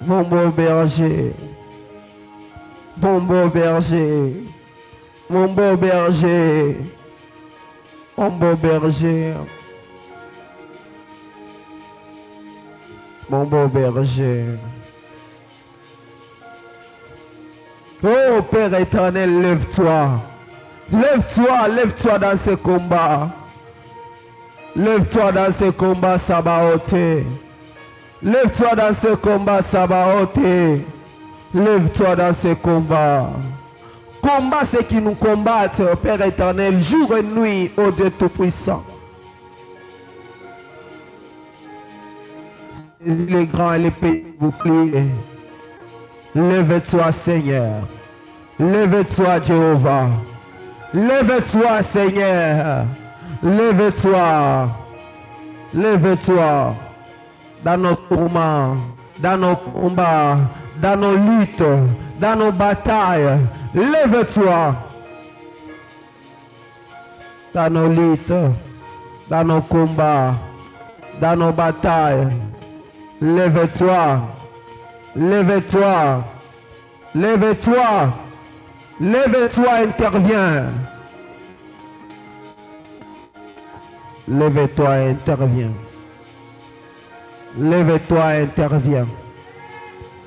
Mon beau berger, mon beau berger, mon beau berger, mon beau berger, mon beau berger. Oh Père éternel, lève-toi. Lève-toi, lève-toi dans ce combat. Lève-toi dans ce combat, Sabaoth. Lève-toi dans ce combat, Sabaoth. Lève-toi dans ce combat. Combat ceux qui nous combattent, Père éternel, jour et nuit, ô Dieu Tout-Puissant. Les grands et les petits, vous priez. Lève-toi, Seigneur. Lève-toi, Jéhovah. Lève-toi, Seigneur. Lève-toi. Lève-toi. Dans nos tourments, dans nos combats, dans nos luttes, dans nos batailles. Lève-toi. Dans nos luttes, dans nos combats, dans nos batailles. Lève-toi. Lève-toi. Lève-toi. Lève-toi, interviens. Lève-toi, interviens. Lève-toi, interviens.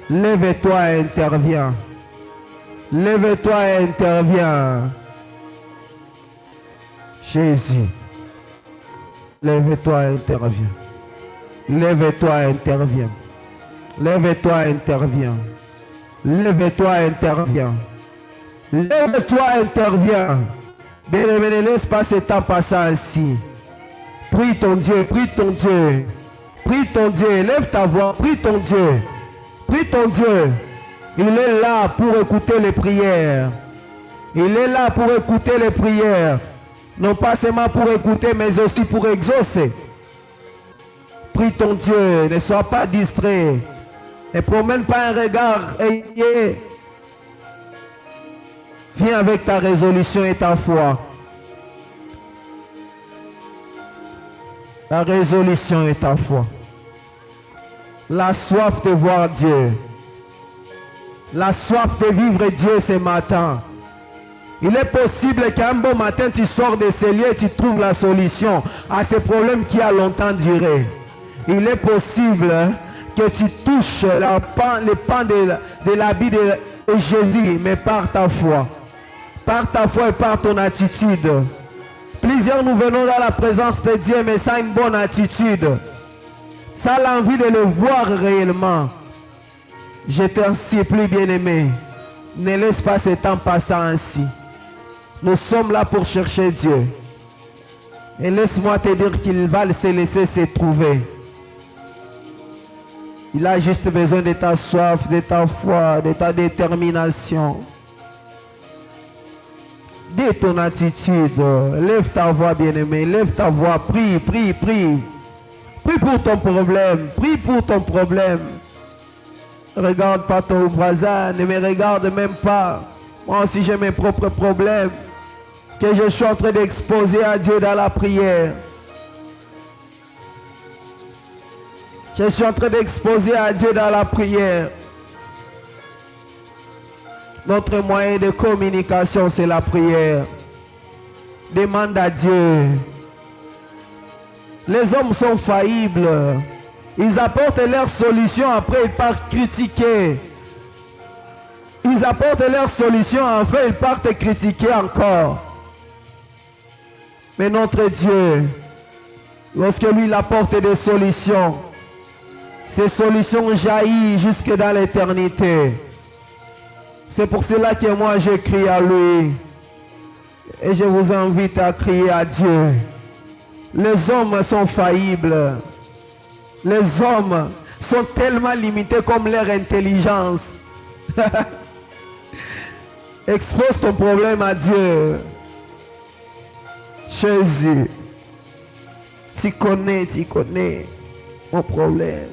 Lève-toi, interviens. Lève-toi, interviens. Jésus. Lève-toi, interviens. Lève-toi, interviens. Lève-toi, interviens. Lève-toi, interviens. Lève-toi, interviens. Bien-aimé, ne laisse pas ce temps passer ainsi. Prie ton Dieu, prie ton Dieu. Prie ton Dieu, lève ta voix, prie ton Dieu. Prie ton Dieu. Il est là pour écouter les prières. Il est là pour écouter les prières. Non pas seulement pour écouter, mais aussi pour exaucer. Prie ton Dieu, ne sois pas distrait. Ne promène pas un regard ayé. Viens avec ta résolution et ta foi. Ta résolution et ta foi. La soif de voir Dieu. La soif de vivre Dieu ce matin. Il est possible qu'un bon matin tu sors de ces lieux et tu trouves la solution à ces problèmes qui a longtemps duré. Il est possible que tu touches le pan de l'habit de Jésus, mais par ta foi. Par ta foi et par ton attitude. Plusieurs nous venons dans la présence de Dieu, mais sans une bonne attitude. Sans l'envie de le voir réellement. Je t'en supplie, bien-aimé. Ne laisse pas ce temps passer ainsi. Nous sommes là pour chercher Dieu. Et laisse-moi te dire qu'il va se laisser se trouver. Il a juste besoin de ta soif, de ta foi, de ta détermination. De ton attitude. Lève ta voix, bien-aimé. Lève ta voix. Prie, prie, prie. Prie pour ton problème. Prie pour ton problème. Ne regarde pas ton voisin. Ne me regarde même pas. Moi aussi, j'ai mes propres problèmes que je suis en train d'exposer à Dieu dans la prière. Je suis en train d'exposer à Dieu dans la prière. Notre moyen de communication, c'est la prière. Demande à Dieu. Les hommes sont faillibles. Ils apportent leurs solutions, après ils partent critiquer. Ils apportent leurs solutions, enfin ils partent critiquer encore. Mais notre Dieu, lorsque lui il apporte des solutions, ces solutions jaillissent jusque dans l'éternité. C'est pour cela que moi je crie à lui. Et je vous invite à crier à Dieu. Les hommes sont faillibles. Les hommes sont tellement limités comme leur intelligence. Expose ton problème à Dieu. Jésus, tu connais mon problème.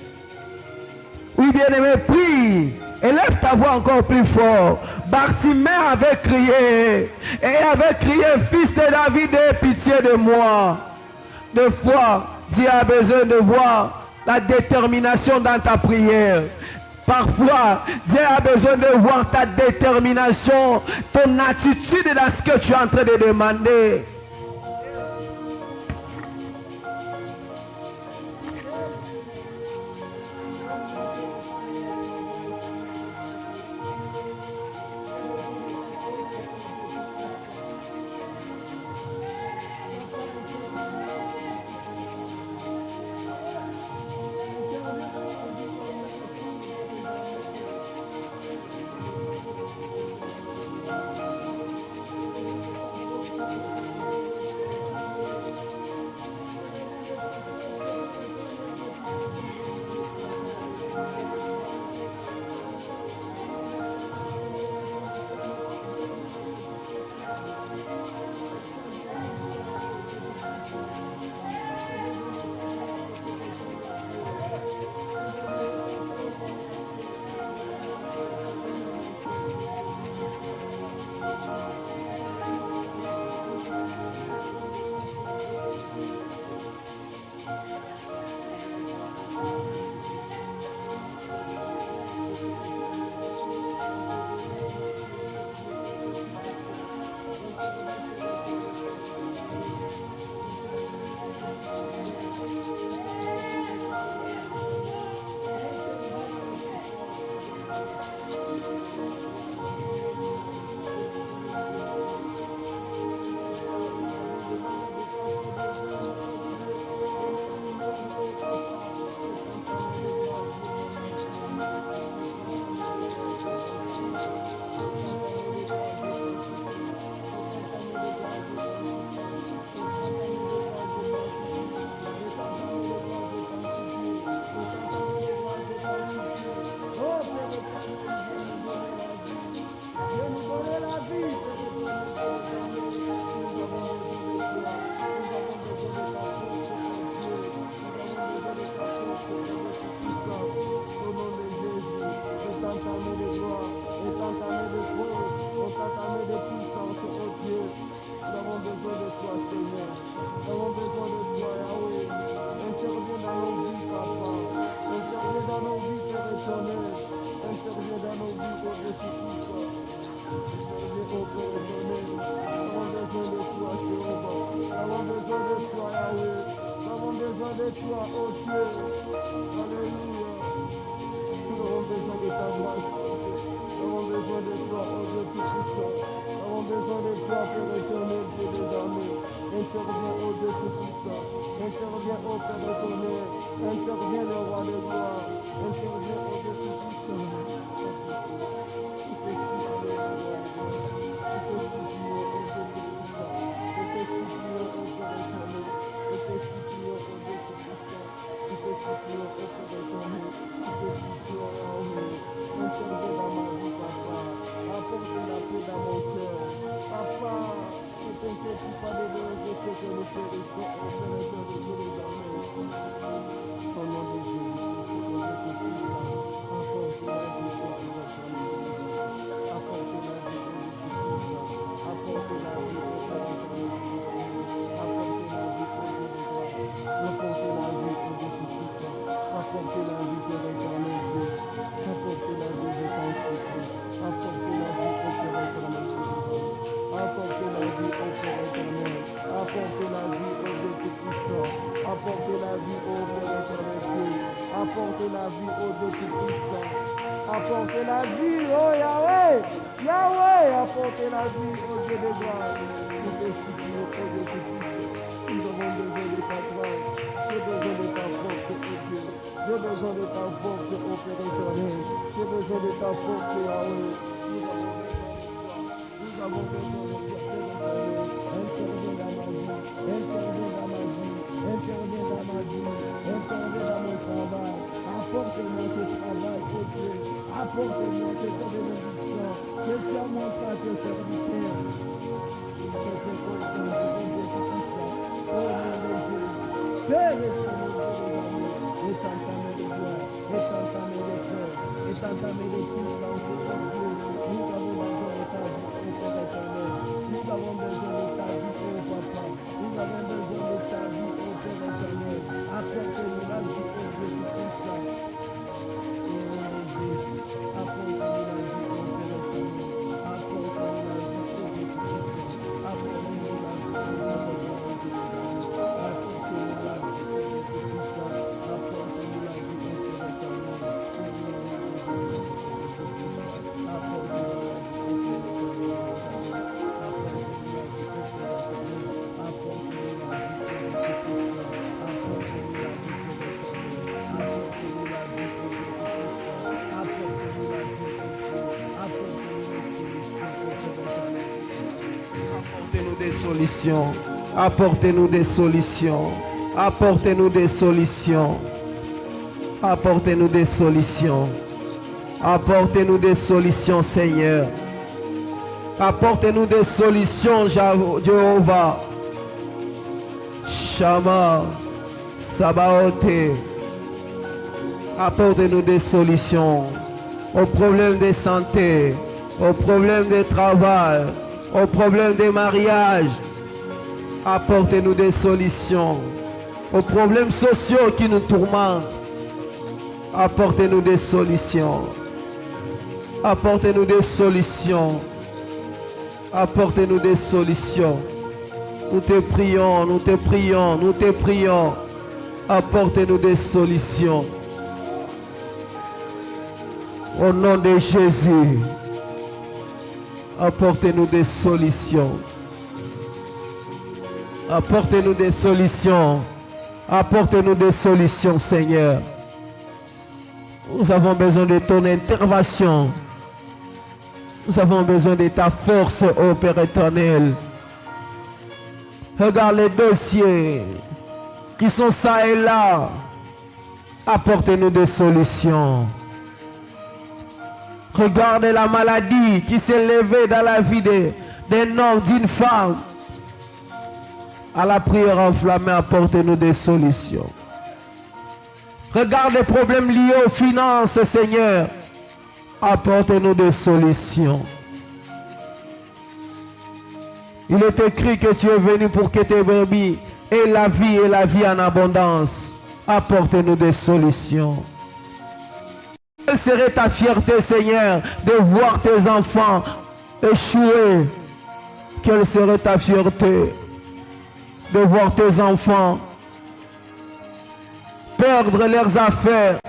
Oui, bien-aimé, prie. Élève ta voix encore plus fort. Bartimée avait crié. Et avait crié, fils de David, aie pitié de moi. Des fois, Dieu a besoin de voir la détermination dans ta prière. Parfois, Dieu a besoin de voir ta détermination, ton attitude dans ce que tu es en train de demander. Apportez-nous des solutions. Apportez-nous des solutions. Apportez-nous des solutions. Apportez-nous des solutions. Apportez-nous des solutions, Seigneur. Apportez-nous des solutions, Jéhovah. Shama, Sabaote. Apportez-nous des solutions aux problèmes de santé, aux problèmes de travail, aux problèmes de mariage. Apportez-nous des solutions aux problèmes sociaux qui nous tourmentent. Apportez-nous des solutions. Apportez-nous des solutions. Apportez-nous des solutions. Nous te prions, nous te prions, nous te prions. Apportez-nous des solutions. Au nom de Jésus, apportez-nous des solutions. Apportez-nous des solutions. Apportez-nous des solutions, Seigneur. Nous avons besoin de ton intervention. Nous avons besoin de ta force, ô Père éternel. Regarde les dossiers qui sont ça et là. Apportez-nous des solutions. Regardez la maladie qui s'est levée dans la vie d'un homme, d'une femme. À la prière enflammée, apportez-nous des solutions. Regarde les problèmes liés aux finances, Seigneur. Apportez-nous des solutions. Il est écrit que tu es venu pour que tes brebis aient la vie et la vie en abondance. Apportez-nous des solutions. Quelle serait ta fierté, Seigneur, de voir tes enfants échouer? Quelle serait ta fierté de voir tes enfants perdre leurs affaires?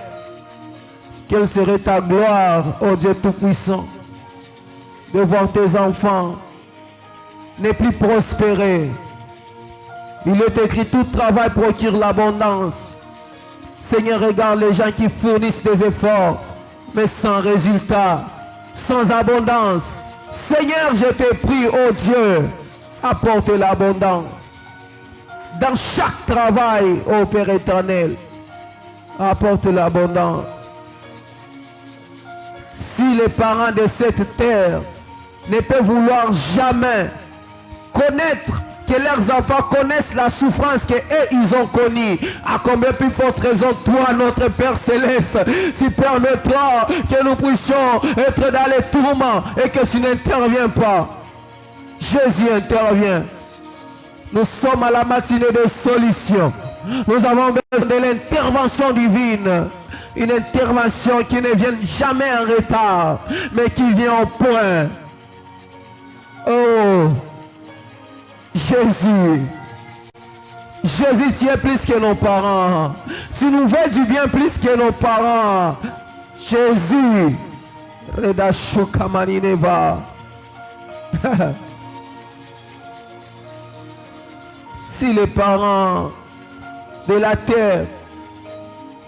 Quelle serait ta gloire, ô Dieu Tout-Puissant, de voir tes enfants ne plus prospérer? Il est écrit, tout travail procure l'abondance. Seigneur, regarde les gens qui fournissent des efforts, mais sans résultat, sans abondance. Seigneur, je te prie, ô Dieu, apporte l'abondance. Dans chaque travail, ô Père éternel, apporte l'abondance. Si les parents de cette terre ne peuvent vouloir jamais connaître, que leurs enfants connaissent la souffrance qu'eux ils ont connue, à combien plus forte raison, toi, notre Père Céleste, tu permettras que nous puissions être dans les tourments et que tu n'interviens pas. Jésus intervient. Nous sommes à la matinée de solution. Nous avons besoin de l'intervention divine. Une intervention qui ne vient jamais en retard, mais qui vient au point. Oh, Jésus. Jésus, tu es plus que nos parents. Tu nous veux du bien plus que nos parents. Jésus. Reda Shokamaneva. Si les parents de la terre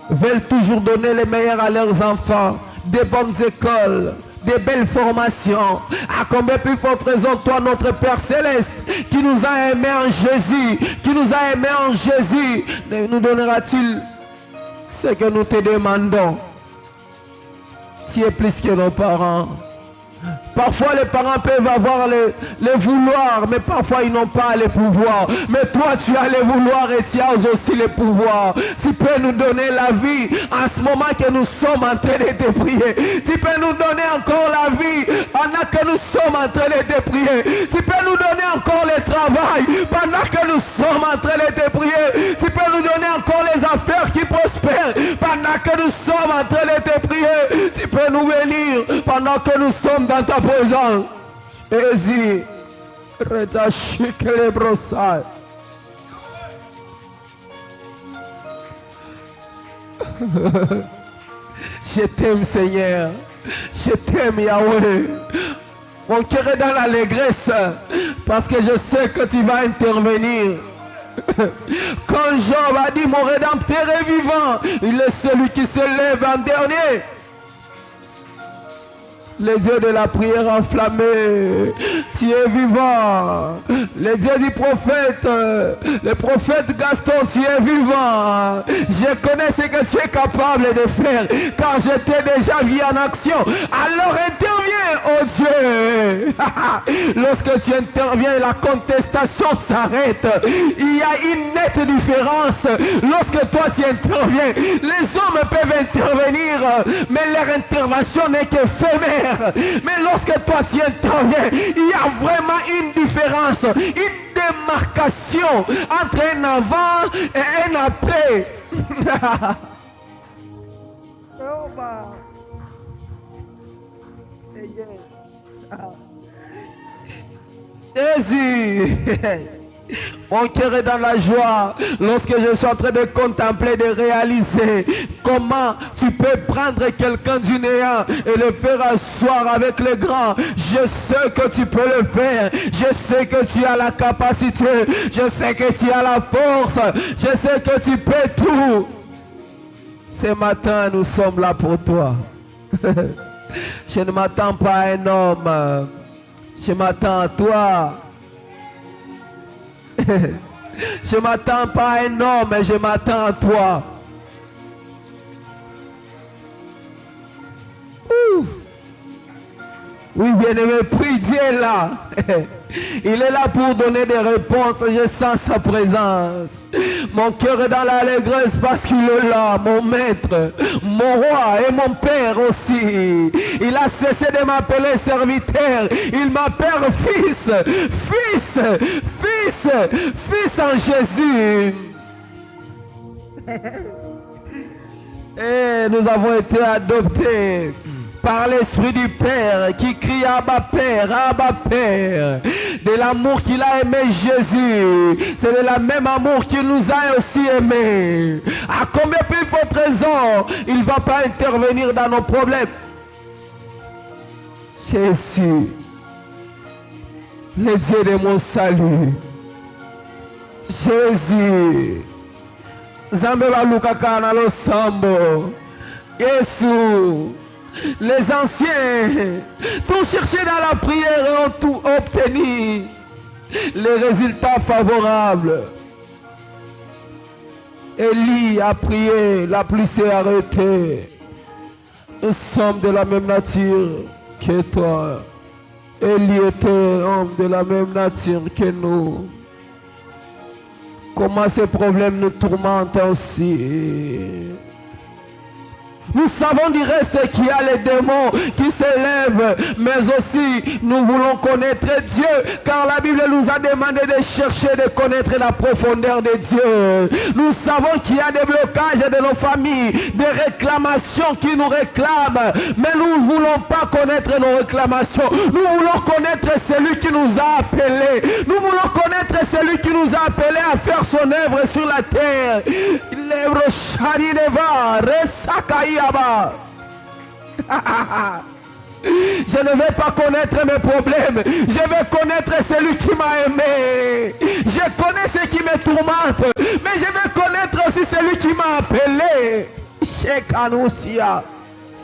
veulent toujours donner le meilleur à leurs enfants, des bonnes écoles, des belles formations, à combien plus forte raison, toi, notre Père Céleste, qui nous a aimés en Jésus, nous donnera-t-il ce que nous te demandons? Tu es plus que nos parents. Parfois les parents peuvent avoir les vouloirs, mais parfois ils n'ont pas les pouvoirs. Mais toi tu as les vouloirs et tu as aussi les pouvoirs. Tu peux nous donner la vie en ce moment que nous sommes en train de te prier. Tu peux nous donner encore la vie pendant que nous sommes en train de te prier. Tu peux nous donner encore le travail pendant que nous sommes en train de te prier. Tu peux nous donner encore les affaires qui prospèrent pendant que nous sommes en train de te prier. Tu peux nous bénir pendant que nous sommes dans ta présence. Jésus, retachik les brossards. Je t'aime, Seigneur. Je t'aime, Yahweh. Mon cœur est dans l'allégresse parce que je sais que tu vas intervenir. Quand Job a dit mon Rédempteur est vivant, il est celui qui se lève en dernier. Le Dieu de la prière enflammée, tu es vivant. Le Dieu du prophète, le prophète Gaston, tu es vivant. Je connais ce que tu es capable de faire, car je t'ai déjà vu en action. Alors interviens, oh Dieu. Lorsque tu interviens, la contestation s'arrête. Il y a une nette différence. Lorsque toi tu interviens, les hommes peuvent intervenir, mais leur intervention n'est qu'éphémère. Mais lorsque toi tu interviens, il y a vraiment une différence, une démarcation entre un avant et un après. Jésus. Mon cœur est dans la joie lorsque je suis en train de contempler, de réaliser comment tu peux prendre quelqu'un du néant et le faire asseoir avec le grand. Je sais que tu peux le faire. Je sais que tu as la capacité. Je sais que tu as la force. Je sais que tu peux tout. Ce matin, nous sommes là pour toi. Je ne m'attends pas à un homme. Je m'attends à toi. Je ne m'attends pas à un homme, mais je m'attends à toi. Oui, bien-aimé, prie, Dieu est là. Il est là pour donner des réponses. Je sens sa présence. Mon cœur est dans l'allégresse parce qu'il est là, mon maître, mon roi et mon père aussi. Il a cessé de m'appeler serviteur. Il m'appelle fils, fils, fils, fils en Jésus. Et nous avons été adoptés par l'Esprit du Père qui crie Abba Père, Abba Père. De l'amour qu'il a aimé Jésus, c'est de la même amour qu'il nous a aussi aimés. À combien plus forte raison il ne va pas intervenir dans nos problèmes. Jésus, le Dieu de mon salut. Jésus, Zambe Balukaka na losambo. Jésus. Les anciens t'ont cherché dans la prière et ont tout obtenu. Les résultats favorables. Élie a prié, la pluie s'est arrêtée. Nous sommes de la même nature que toi. Élie était homme de la même nature que nous. Comment ces problèmes nous tourmentent aussi. Nous savons du reste qu'il y a les démons qui s'élèvent, mais aussi nous voulons connaître Dieu, car la Bible nous a demandé de chercher, de connaître la profondeur de Dieu. Nous savons qu'il y a des blocages de nos familles, des réclamations qui nous réclament, mais nous ne voulons pas connaître nos réclamations. Nous voulons connaître celui qui nous a appelés. Nous voulons connaître celui qui nous a appelés à faire son œuvre sur la terre. Je ne vais pas connaître mes problèmes. Je vais connaître celui qui m'a aimé. Je connais ce qui me tourmente, mais je vais connaître aussi celui qui m'a appelé.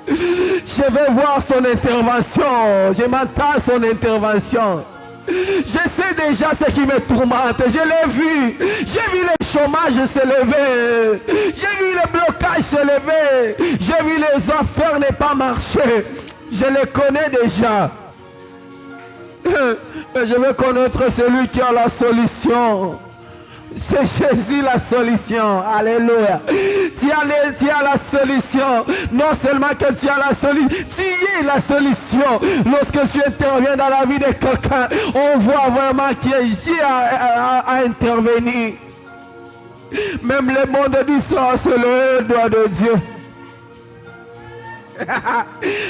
Je vais voir son intervention. Je m'attends à son intervention. Je sais déjà ce qui me tourmente. Je l'ai vu. J'ai vu le chômage s'élever. J'ai vu le blocage s'élever. J'ai vu les affaires ne pas marcher. Je les connais déjà. Mais je veux connaître celui qui a la solution. C'est Jésus la solution. Alléluia. Tu as la solution. Non seulement que tu as la solution, tu es la solution. Lorsque tu interviens dans la vie de quelqu'un, on voit vraiment qui a intervenu. Même le monde dit ça, c'est le doigt de Dieu.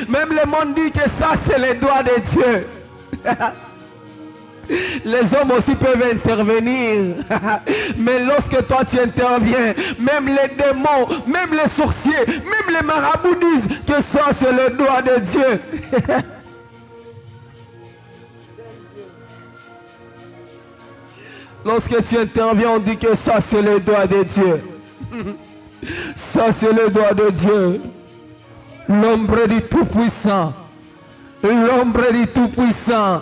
Même le monde dit que ça, c'est le doigt de Dieu. Les hommes aussi peuvent intervenir. Mais lorsque toi tu interviens, même les démons, même les sorciers, même les marabouts disent que ça c'est le doigt de Dieu. Lorsque tu interviens, on dit que ça c'est le doigt de Dieu. Ça c'est le doigt de Dieu. L'ombre du Tout-Puissant. l'ombre du Tout-Puissant.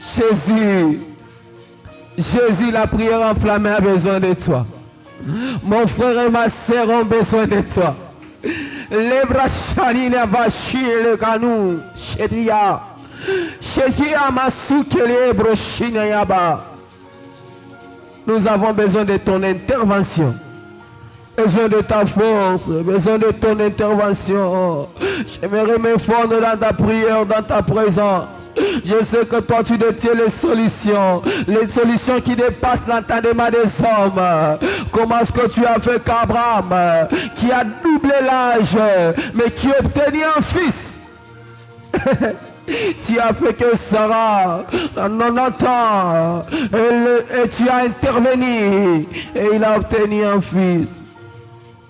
Jésus, Jésus, la prière enflammée a besoin de toi. Mon frère et ma sœur ont besoin de toi. Les bras charina va chier le canou. Chedia. Chedia masukele brochina yaba. Nous avons besoin de ton intervention. Besoin de ta force, besoin de ton intervention. J'aimerais me fondre dans ta prière, dans ta présence. Je sais que toi tu détiens les solutions qui dépassent l'entendement des hommes. Comment est-ce que tu as fait qu'Abraham, qui a doublé l'âge, mais qui obtenu un fils? Tu as fait que Sarah, en 90 ans, et tu as intervenu, et il a obtenu un fils.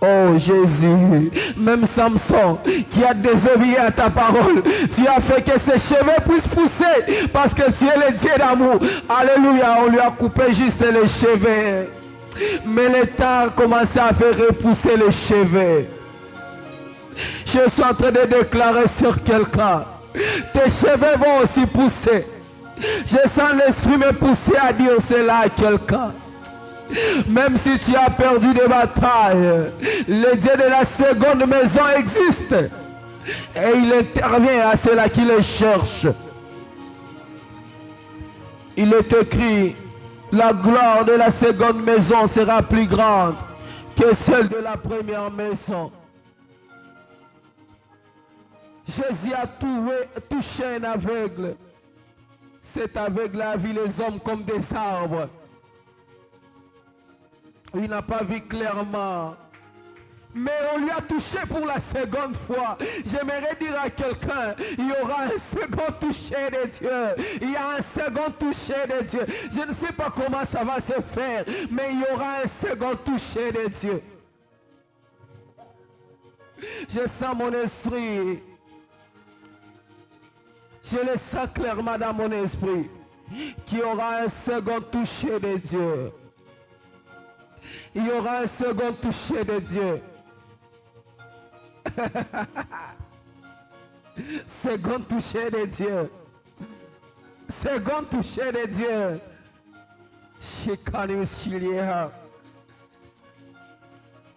Oh Jésus, même Samson qui a désobéi à ta parole, tu as fait que ses cheveux puissent pousser parce que tu es le Dieu d'amour. Alléluia, on lui a coupé juste les cheveux. Mais l'État a commencé à faire repousser les cheveux. Je suis en train de déclarer sur quelqu'un, tes cheveux vont aussi pousser. Je sens l'esprit me pousser à dire cela à quelqu'un. Même si tu as perdu des batailles, le Dieu de la seconde maison existe. Et il intervient à ceux-là qui le cherchent. Il est écrit, la gloire de la seconde maison sera plus grande que celle de la première maison. Jésus a touché un aveugle. Cet aveugle a vu les hommes comme des arbres. Il n'a pas vu clairement. Mais on lui a touché pour la seconde fois. J'aimerais dire à quelqu'un, il y aura un second toucher de Dieu. Il y a un second toucher de Dieu. Je ne sais pas comment ça va se faire, mais il y aura un second toucher de Dieu. Je sens mon esprit. Je le sens clairement dans mon esprit qu'il y aura un second toucher de Dieu. Il y aura un second toucher de Dieu. Second toucher de Dieu. Second toucher de Dieu.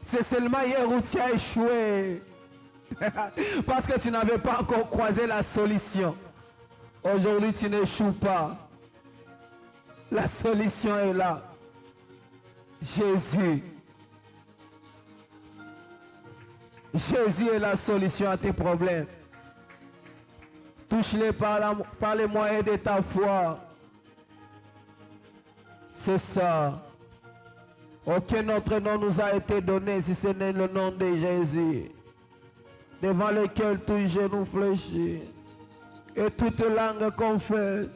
C'est seulement hier où tu as échoué. Parce que tu n'avais pas encore croisé la solution. Aujourd'hui, tu n'échoues pas. La solution est là. Jésus. Jésus est la solution à tes problèmes. Touche-les par les moyens de ta foi. C'est ça. Aucun autre nom nous a été donné si ce n'est le nom de Jésus, devant lequel tout genou fléchit et toute langue confesse.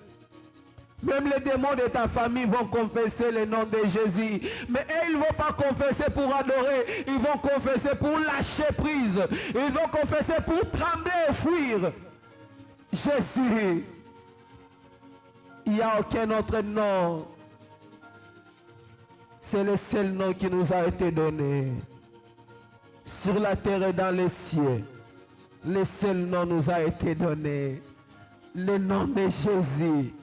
Même les démons de ta famille vont confesser le nom de Jésus. Mais eux, ils ne vont pas confesser pour adorer. Ils vont confesser pour lâcher prise. Ils vont confesser pour trembler et fuir. Jésus. Il n'y a aucun autre nom. C'est le seul nom qui nous a été donné. Sur la terre et dans les cieux. Le seul nom nous a été donné. Le nom de Jésus.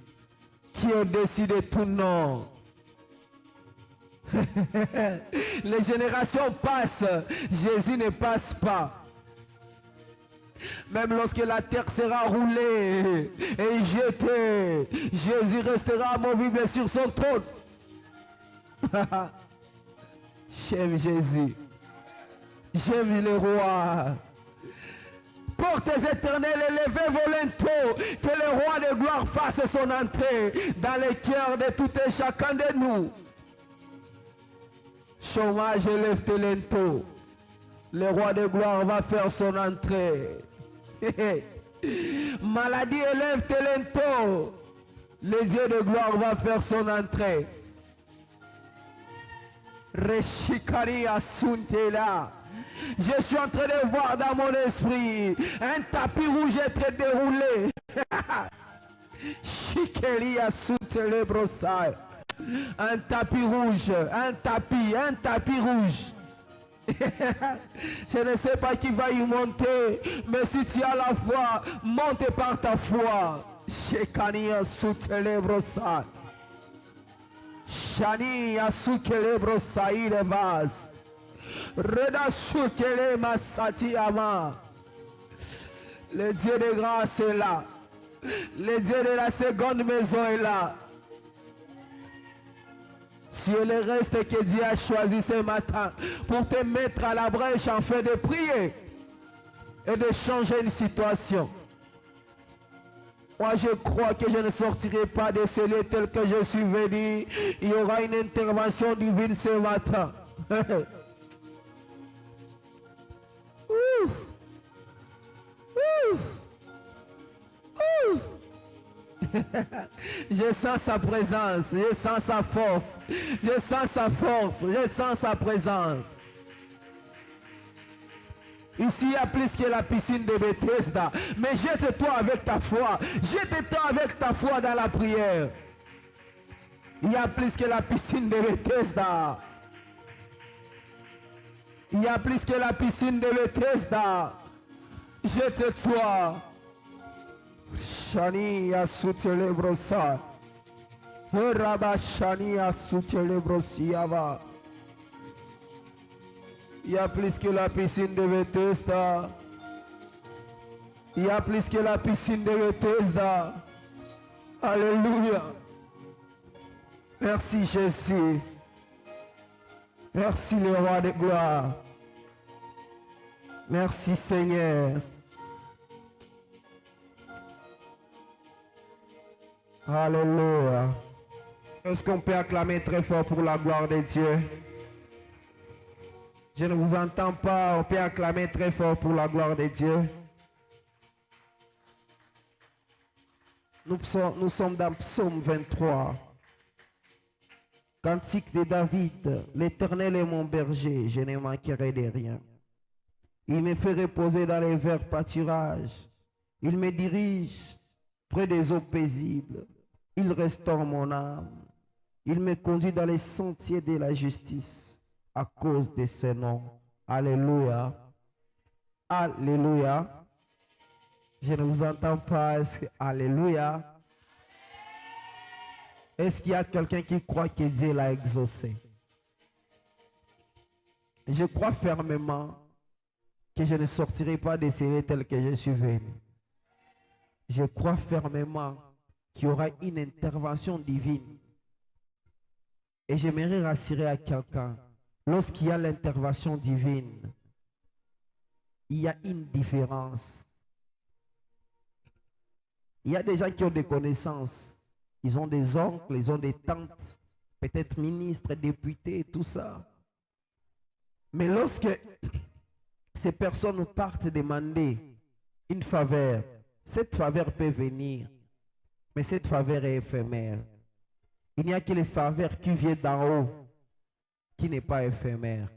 Qui est au-dessus de tout nom. Les générations passent, Jésus ne passe pas. Même lorsque la terre sera roulée et jetée, Jésus restera amovible sur son trône. J'aime Jésus. J'aime le roi. Portes éternelles, élevez vos linteaux, que le roi de gloire fasse son entrée dans les cœurs de tout et chacun de nous. Chômage, élève tes linteaux. Le roi de gloire va faire son entrée. Maladie, élève tes linteaux. Le Dieu de gloire va faire son entrée. Reshikari Asuntela. Je suis en train de voir dans mon esprit un tapis rouge être déroulé. Shikeli Asuntele Brossai. Un tapis rouge, un tapis rouge. Je ne sais pas qui va y monter, mais si tu as la foi, monte par ta foi. Shekania sutelebrosa. Shani asukelebrosa ilevas. Reda sukelema satiama. Le Dieu de grâce est là. Le Dieu de la seconde maison est là. Tu es le reste que Dieu a choisi ce matin pour te mettre à la brèche afin de prier et de changer une situation. Moi, je crois que je ne sortirai pas de ce lieu tel que je suis venu. Il y aura une intervention divine ce matin. Ouf. Ouf. Ouf. Je sens sa présence, je sens sa force, je sens sa force, je sens sa présence. Ici, il y a plus que la piscine de Bethesda. Mais jette-toi avec ta foi. Jette-toi avec ta foi dans la prière. Il y a plus que la piscine de Bethesda. Il y a plus que la piscine de Bethesda. Jette-toi. Shani asutelebrosa. Raba shani asutelebrosia. Il y a plus que la piscine de Bethesda. Il y a plus que la piscine de Bethesda. Alléluia. Merci Jésus. Merci le roi de gloire. Merci Seigneur. Alléluia. Est-ce qu'on peut acclamer très fort pour la gloire de Dieu? Je ne vous entends pas. On peut acclamer très fort pour la gloire de Dieu. Nous sommes dans Psaume 23. Cantique de David. L'Éternel est mon berger, je ne manquerai de rien. Il me fait reposer dans les verts pâturages. Il me dirige près des eaux paisibles. Il restaure mon âme. Il me conduit dans les sentiers de la justice à cause de ce nom. Alléluia. Alléluia. Je ne vous entends pas. Alléluia. Est-ce qu'il y a quelqu'un qui croit que Dieu l'a exaucé? Je crois fermement que je ne sortirai pas de ce lieu tel que je suis venu. Je crois fermement qu'il y aura une intervention divine. Et j'aimerais rassurer à quelqu'un, lorsqu'il y a l'intervention divine, il y a une différence. Il y a des gens qui ont des connaissances. Ils ont des oncles, ils ont des tantes, peut-être ministres, députés, tout ça. Mais lorsque ces personnes partent demander une faveur, cette faveur peut venir, mais cette faveur est éphémère. Il n'y a que les faveurs qui viennent d'en haut, qui n'est pas éphémère.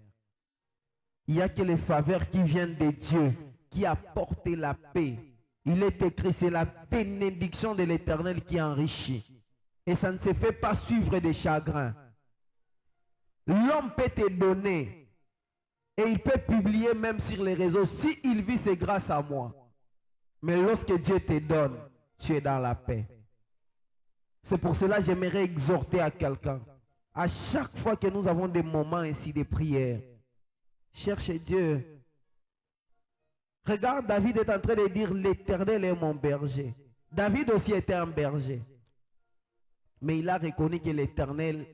Il n'y a que les faveurs qui viennent de Dieu, qui apportent la paix. Il est écrit, c'est la bénédiction de l'Éternel qui enrichit. Et ça ne se fait pas suivre des chagrins. L'homme peut te donner, et il peut publier même sur les réseaux, si il vit, c'est grâce à moi. Mais lorsque Dieu te donne, tu es dans la paix. C'est pour cela que j'aimerais exhorter à quelqu'un. À chaque fois que nous avons des moments ainsi de prière, cherchez Dieu. Regarde, David est en train de dire, l'Éternel est mon berger. David aussi était un berger. Mais il a reconnu que l'Éternel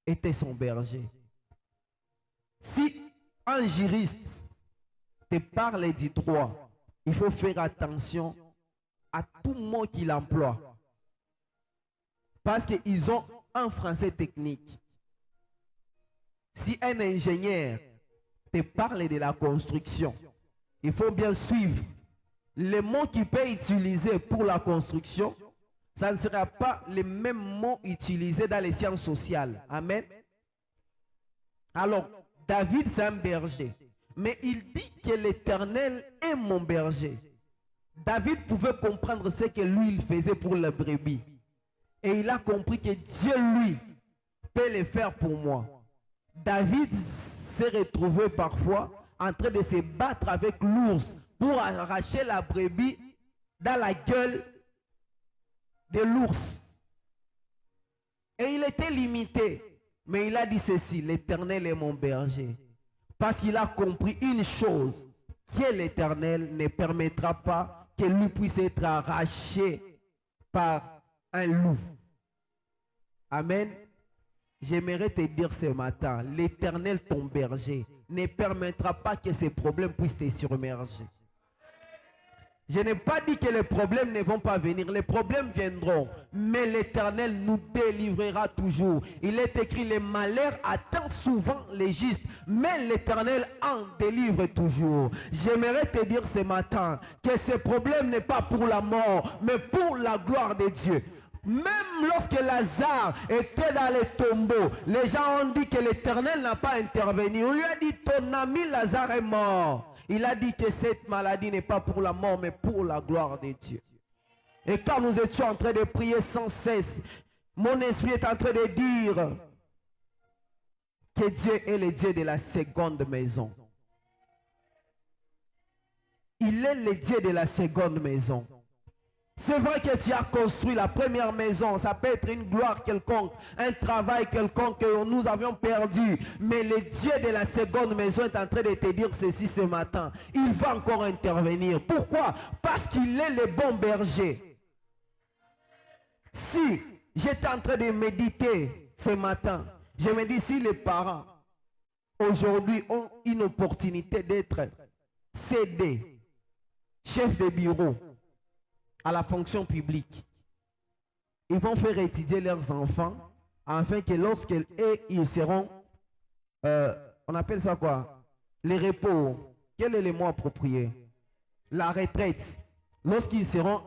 était son berger. Si un juriste te parle et dit droit, il faut faire attention à tout mot qu'il emploie. Parce qu'ils ont un français technique. Si un ingénieur te parle de la construction, il faut bien suivre les mots qu'il peut utiliser pour la construction. Ça ne sera pas les mêmes mots utilisés dans les sciences sociales. Amen. Alors, David, c'est un berger. Mais il dit que l'Éternel est mon berger. David pouvait comprendre ce que lui, il faisait pour la brebis. Et il a compris que Dieu, lui, peut le faire pour moi. David s'est retrouvé parfois en train de se battre avec l'ours pour arracher la brebis dans la gueule de l'ours. Et il était limité. Mais il a dit ceci: l'Éternel est mon berger. Parce qu'il a compris une chose, que l'Éternel ne permettra pas que lui puisse être arraché par un loup. Amen. J'aimerais te dire ce matin, l'Éternel, ton berger, ne permettra pas que ces problèmes puissent te submerger. Je n'ai pas dit que les problèmes ne vont pas venir. Les problèmes viendront. Mais l'Éternel nous délivrera toujours. Il est écrit: les malheurs attendent souvent les justes, mais l'Éternel en délivre toujours. J'aimerais te dire ce matin que ce problème n'est pas pour la mort, mais pour la gloire de Dieu. Même lorsque Lazare était dans les tombeaux, les gens ont dit que l'Éternel n'a pas intervenu. On lui a dit: ton ami Lazare est mort. Il a dit que cette maladie n'est pas pour la mort, mais pour la gloire de Dieu. Et quand nous étions en train de prier sans cesse, mon esprit est en train de dire que Dieu est le Dieu de la seconde maison. Il est le Dieu de la seconde maison. C'est vrai que tu as construit la première maison, ça peut être une gloire quelconque, un travail quelconque que nous avions perdu. Mais le Dieu de la seconde maison est en train de te dire ceci ce matin. Il va encore intervenir. Pourquoi? Parce qu'il est le bon berger. Si j'étais en train de méditer ce matin, je me dis, si les parents aujourd'hui ont une opportunité d'être cédés, chef de bureau, à la fonction publique, ils vont faire étudier leurs enfants afin que lorsqu'ils seront, on appelle ça quoi? Les repos. Quel est le mot approprié? La retraite. Lorsqu'ils seront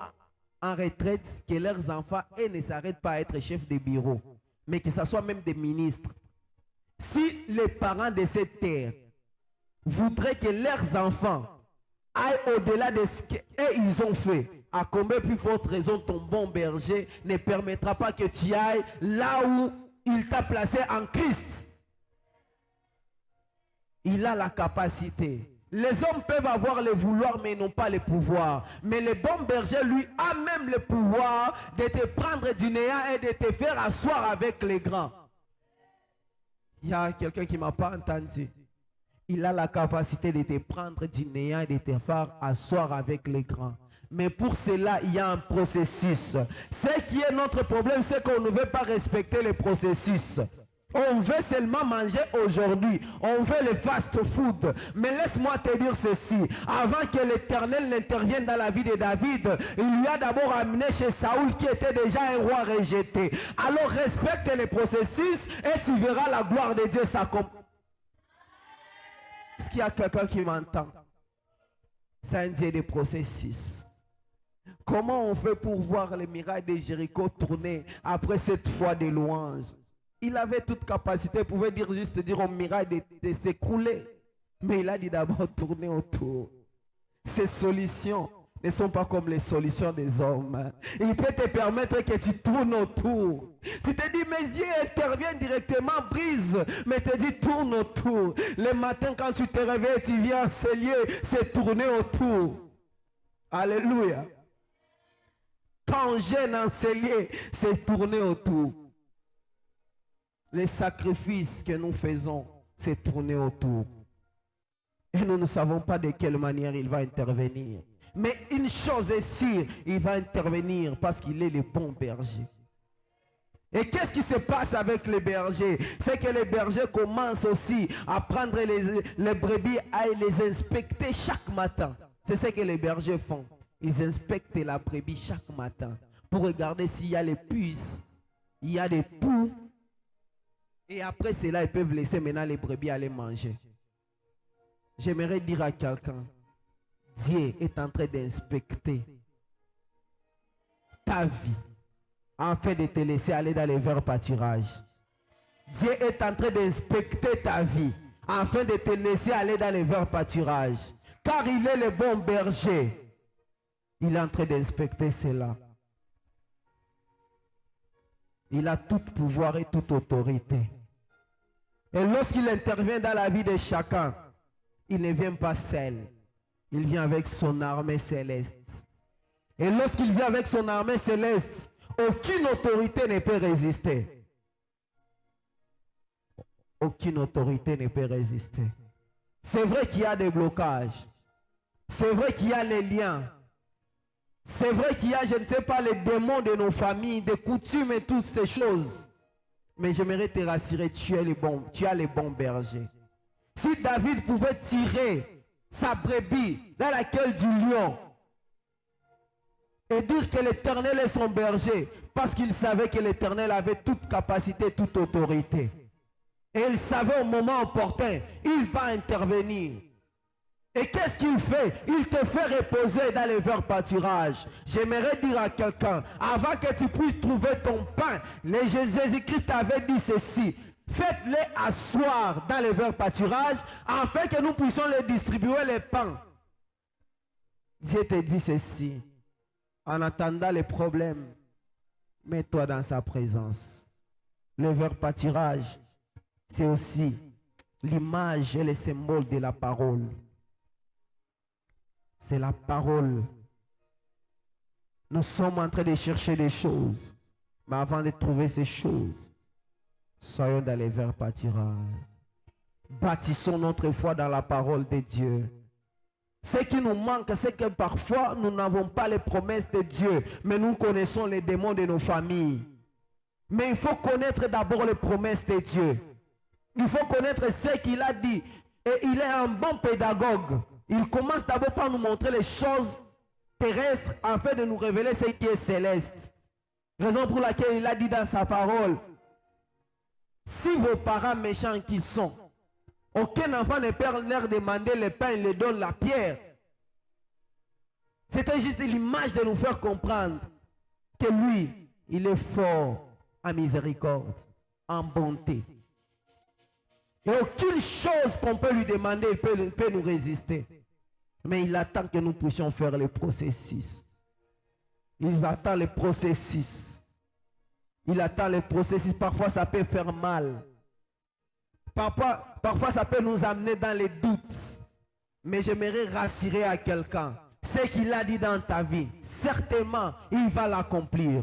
en retraite, que leurs enfants ne s'arrêtent pas à être chefs de bureau, mais que ce soit même des ministres. Si les parents de cette terre voudraient que leurs enfants aillent au-delà de ce qu'ils ont fait, à combien plus forte raison ton bon berger ne permettra pas que tu ailles là où il t'a placé en Christ. Il a la capacité. Les hommes peuvent avoir le vouloir, mais ils n'ont pas le pouvoir. Mais le bon berger, lui, a même le pouvoir de te prendre du néant et de te faire asseoir avec les grands. Il y a quelqu'un qui ne m'a pas entendu. Il a la capacité de te prendre du néant et de te faire asseoir avec les grands. Mais pour cela, il y a un processus. Ce qui est notre problème, c'est qu'on ne veut pas respecter le processus. On veut seulement manger aujourd'hui. On veut le fast-food. Mais laisse-moi te dire ceci. Avant que l'Éternel n'intervienne dans la vie de David, il lui a d'abord amené chez Saoul qui était déjà un roi rejeté. Alors respecte le processus et tu verras la gloire de Dieu s'accomplir. Est-ce qu'il y a quelqu'un qui m'entend? C'est un Dieu de processus. Comment on fait pour voir les miracles de Jéricho tourner après cette fois de louange? Il avait toute capacité, il pouvait juste dire au miracle de s'écrouler. Mais il a dit d'abord tourner autour. Ces solutions ne sont pas comme les solutions des hommes. Il peut te permettre que tu tournes autour. Tu te dis, mais Dieu intervient directement, brise. Mais te dis, tourne autour. Le matin, quand tu te réveilles, tu viens à ce lieu, c'est tourner autour. Alléluia. Quand on gêne en ce lieu, c'est tourner autour. Les sacrifices que nous faisons, c'est tourner autour. Et nous ne savons pas de quelle manière il va intervenir. Mais une chose est sûre, il va intervenir parce qu'il est le bon berger. Et qu'est-ce qui se passe avec les bergers? C'est que les bergers commencent aussi à prendre les brebis, à les inspecter chaque matin. C'est ce que les bergers font. Ils inspectent la brebis chaque matin pour regarder s'il y a les puces, il y a des poux. Et après cela, ils peuvent laisser maintenant les brebis aller manger. J'aimerais dire à quelqu'un, Dieu est en train d'inspecter ta vie afin de te laisser aller dans les verts pâturages. Dieu est en train d'inspecter ta vie afin de te laisser aller dans les verts pâturages. Car il est le bon berger. Il est en train d'inspecter cela. Il a tout pouvoir et toute autorité. Et lorsqu'il intervient dans la vie de chacun, il ne vient pas seul. Il vient avec son armée céleste. Et lorsqu'il vient avec son armée céleste, aucune autorité ne peut résister. Aucune autorité ne peut résister. C'est vrai qu'il y a des blocages. C'est vrai qu'il y a les liens. C'est vrai qu'il y a, je ne sais pas, les démons de nos familles, des coutumes et toutes ces choses. Mais j'aimerais te rassurer, tu as les bons bergers. Si David pouvait tirer sa brebis dans la gueule du lion et dire que l'Éternel est son berger, parce qu'il savait que l'Éternel avait toute capacité, toute autorité. Et il savait au moment opportun, il va intervenir. Et qu'est-ce qu'il fait? Il te fait reposer dans les verts pâturages. J'aimerais dire à quelqu'un, avant que tu puisses trouver ton pain, Jésus-Christ avait dit ceci: faites-les asseoir dans les verts pâturages, afin que nous puissions les distribuer les pains. Dieu te dit ceci: en attendant les problèmes, mets-toi dans sa présence. Le vert pâturage, c'est aussi l'image et le symbole de la parole. C'est la parole. Nous sommes en train de chercher des choses. Mais avant de trouver ces choses, soyons dans les verts pâturages. Bâtissons notre foi dans la parole de Dieu. Ce qui nous manque, c'est que parfois, nous n'avons pas les promesses de Dieu, mais nous connaissons les démons de nos familles. Mais il faut connaître d'abord les promesses de Dieu. Il faut connaître ce qu'il a dit. Et il est un bon pédagogue. Il commence d'abord par nous montrer les choses terrestres afin de nous révéler ce qui est céleste. Raison pour laquelle il a dit dans sa parole: si vos parents méchants qu'ils sont, aucun enfant ne peut leur demander le pain, il leur donne la pierre. C'était juste l'image de nous faire comprendre que lui, il est fort en miséricorde, en bonté. Et aucune chose qu'on peut lui demander, il peut nous résister. Mais il attend que nous puissions faire le processus. Il attend le processus. Il attend le processus. Parfois, ça peut faire mal. Parfois, ça peut nous amener dans les doutes. Mais j'aimerais rassurer à quelqu'un. Ce qu'il a dit dans ta vie, certainement, il va l'accomplir.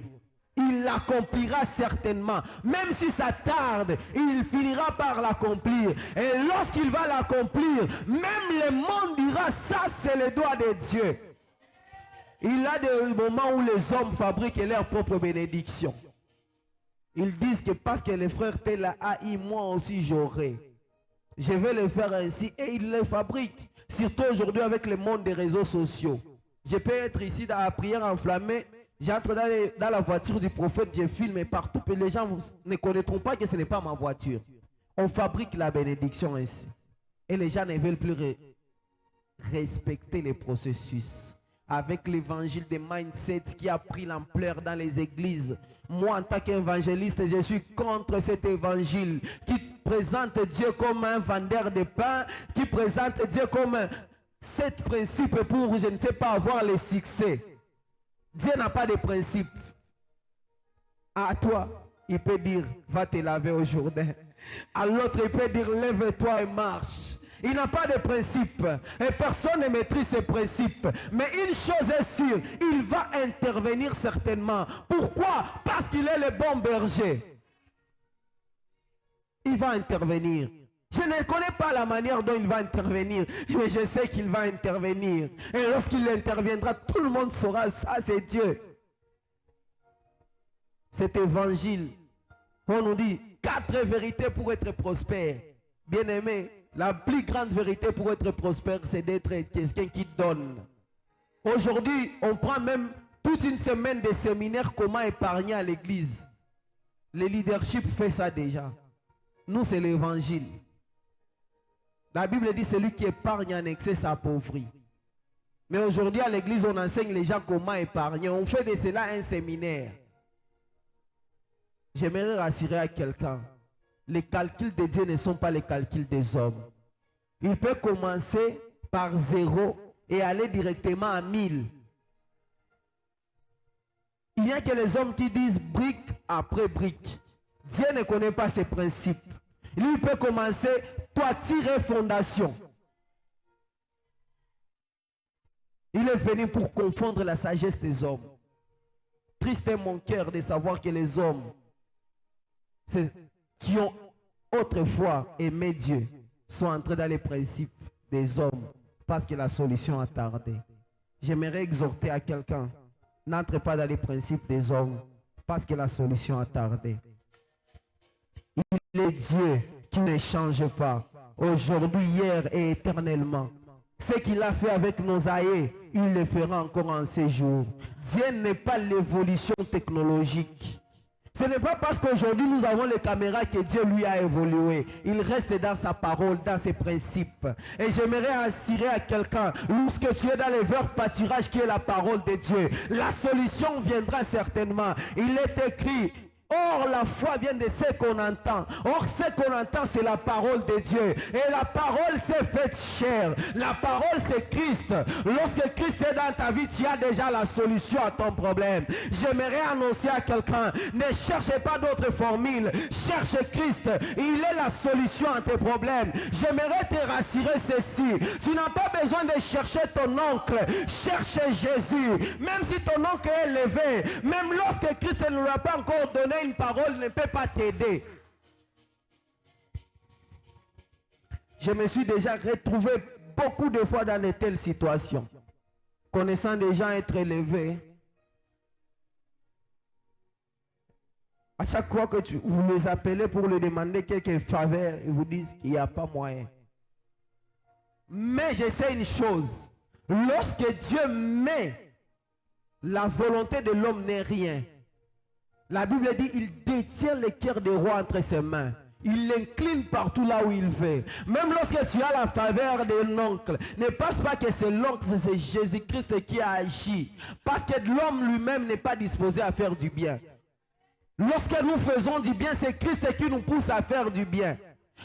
Il l'accomplira certainement. Même si ça tarde, il finira par l'accomplir. Et lorsqu'il va l'accomplir, même le monde dira: ça, c'est le doigt de Dieu. Il y a des moments où les hommes fabriquent leur propre bénédiction. Ils disent que parce que les frères Tel a haï, moi aussi j'aurai. Je vais le faire ainsi. Et ils le fabriquent. Surtout aujourd'hui avec le monde des réseaux sociaux. Je peux être ici dans la prière enflammée. J'entre dans la voiture du prophète, je filme partout. Et les gens ne connaîtront pas que ce n'est pas ma voiture. On fabrique la bénédiction ainsi. Et les gens ne veulent plus respecter les processus. Avec l'évangile de mindset qui a pris l'ampleur dans les églises. Moi, en tant qu'évangéliste, je suis contre cet évangile qui présente Dieu comme un vendeur de pain, qui présente Dieu comme sept principes pour, je ne sais pas, avoir le succès. Dieu n'a pas de principe. À toi, il peut dire: va te laver au Jourdain. À l'autre, il peut dire: lève-toi et marche. Il n'a pas de principe. Et personne ne maîtrise ses principes. Mais une chose est sûre, il va intervenir certainement. Pourquoi? Parce qu'il est le bon berger. Il va intervenir. Je ne connais pas la manière dont il va intervenir, mais je sais qu'il va intervenir. Et lorsqu'il interviendra, tout le monde saura: ça, c'est Dieu. Cet évangile, on nous dit 4 vérités pour être prospère. Bien aimé, la plus grande vérité pour être prospère, c'est d'être quelqu'un qui donne. Aujourd'hui, on prend même toute une semaine de séminaire comment épargner à l'église. Le leadership fait ça déjà. Nous, c'est l'évangile. La Bible dit: celui qui épargne en excès s'appauvrit. Mais aujourd'hui, à l'église, on enseigne les gens comment épargner. On fait de cela un séminaire. J'aimerais rassurer à quelqu'un. Les calculs de Dieu ne sont pas les calculs des hommes. Il peut commencer par 0 et aller directement à 1000. Il n'y a que les hommes qui disent brique après brique. Dieu ne connaît pas ces principes. Lui peut commencer, toiture et fondation. Il est venu pour confondre la sagesse des hommes. Triste est mon cœur de savoir que les hommes qui ont autrefois aimé Dieu sont entrés dans les principes des hommes parce que la solution a tardé. J'aimerais exhorter à quelqu'un, n'entre pas dans les principes des hommes parce que la solution a tardé. Il est Dieu qui ne change pas, aujourd'hui, hier et éternellement. Ce qu'il a fait avec nos aïeux, il le fera encore en ces jours. Dieu n'est pas l'évolution technologique. Ce n'est pas parce qu'aujourd'hui nous avons les caméras que Dieu lui a évolué. Il reste dans sa parole, dans ses principes. Et j'aimerais assurer à quelqu'un, lorsque tu es dans le vert pâturage qui est la parole de Dieu, la solution viendra certainement. Il est écrit: or, la foi vient de ce qu'on entend. Or, ce qu'on entend, c'est la parole de Dieu. Et la parole s'est faite chair. La parole, c'est Christ. Lorsque Christ est dans ta vie, tu as déjà la solution à ton problème. J'aimerais annoncer à quelqu'un, ne cherchez pas d'autres formules. Cherche Christ. Il est la solution à tes problèmes. J'aimerais te rassurer ceci. Tu n'as pas besoin de chercher ton oncle. Cherche Jésus. Même si ton oncle est élevé, même lorsque Christ ne lui a pas encore donné une parole, ne peut pas t'aider. Je me suis déjà retrouvé beaucoup de fois dans de telles situations, connaissant des gens être élevés. À chaque fois que vous les appelez pour leur demander quelques faveurs, ils vous disent qu'il n'y a pas moyen. Mais je sais une chose, lorsque Dieu met la volonté de l'homme n'est rien. La Bible dit, il détient le cœur des rois entre ses mains. Il l'incline partout là où il veut. Même lorsque tu as la faveur d'un oncle, ne pense pas que c'est l'oncle, c'est Jésus-Christ qui a agi. Parce que l'homme lui-même n'est pas disposé à faire du bien. Lorsque nous faisons du bien, c'est Christ qui nous pousse à faire du bien.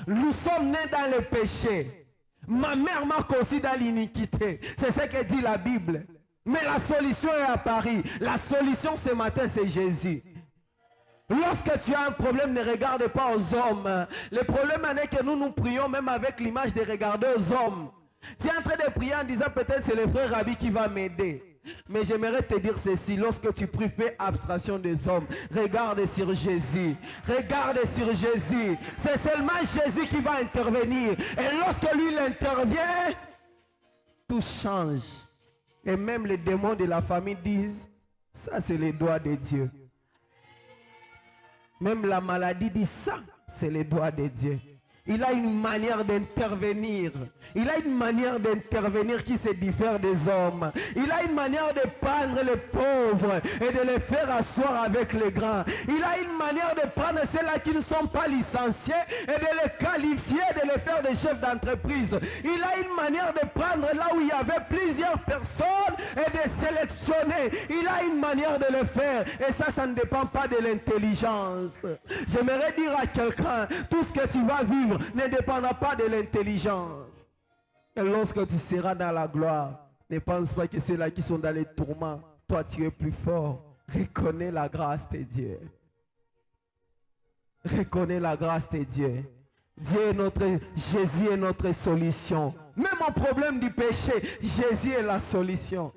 Nous sommes nés dans le péché. Ma mère m'a conçu dans l'iniquité. C'est ce que dit la Bible. Mais la solution est à Paris. La solution ce matin, c'est Jésus. Lorsque tu as un problème, ne regarde pas aux hommes. Le problème est que nous prions même avec l'image de regarder aux hommes. Tu es en train de prier en disant peut-être c'est le frère Rabbi qui va m'aider. Mais j'aimerais te dire ceci, lorsque tu pries, fais abstraction des hommes. Regarde sur Jésus. Regarde sur Jésus. C'est seulement Jésus qui va intervenir. Et lorsque lui il intervient, tout change. Et même les démons de la famille disent, ça c'est les doigts de Dieu. Même la maladie dit ça, c'est les doigts de Dieu. Il a une manière d'intervenir. Il a une manière d'intervenir qui se diffère des hommes. Il a une manière de prendre les pauvres et de les faire asseoir avec les grands. Il a une manière de prendre ceux-là qui ne sont pas licenciés et de les qualifier, de les faire des chefs d'entreprise. Il a une manière de prendre là où il y avait plusieurs personnes et de sélectionner. Il a une manière de le faire. Et ça ne dépend pas de l'intelligence. J'aimerais dire à quelqu'un, tout ce que tu vas vivre ne dépendra pas de l'intelligence. Et lorsque tu seras dans la gloire, ne pense pas que c'est là qui sont dans les tourments. Toi, tu es plus fort. Reconnais la grâce de Dieu. Reconnais la grâce de Dieu. Dieu est Jésus est notre solution. Même au problème du péché, Jésus est la solution.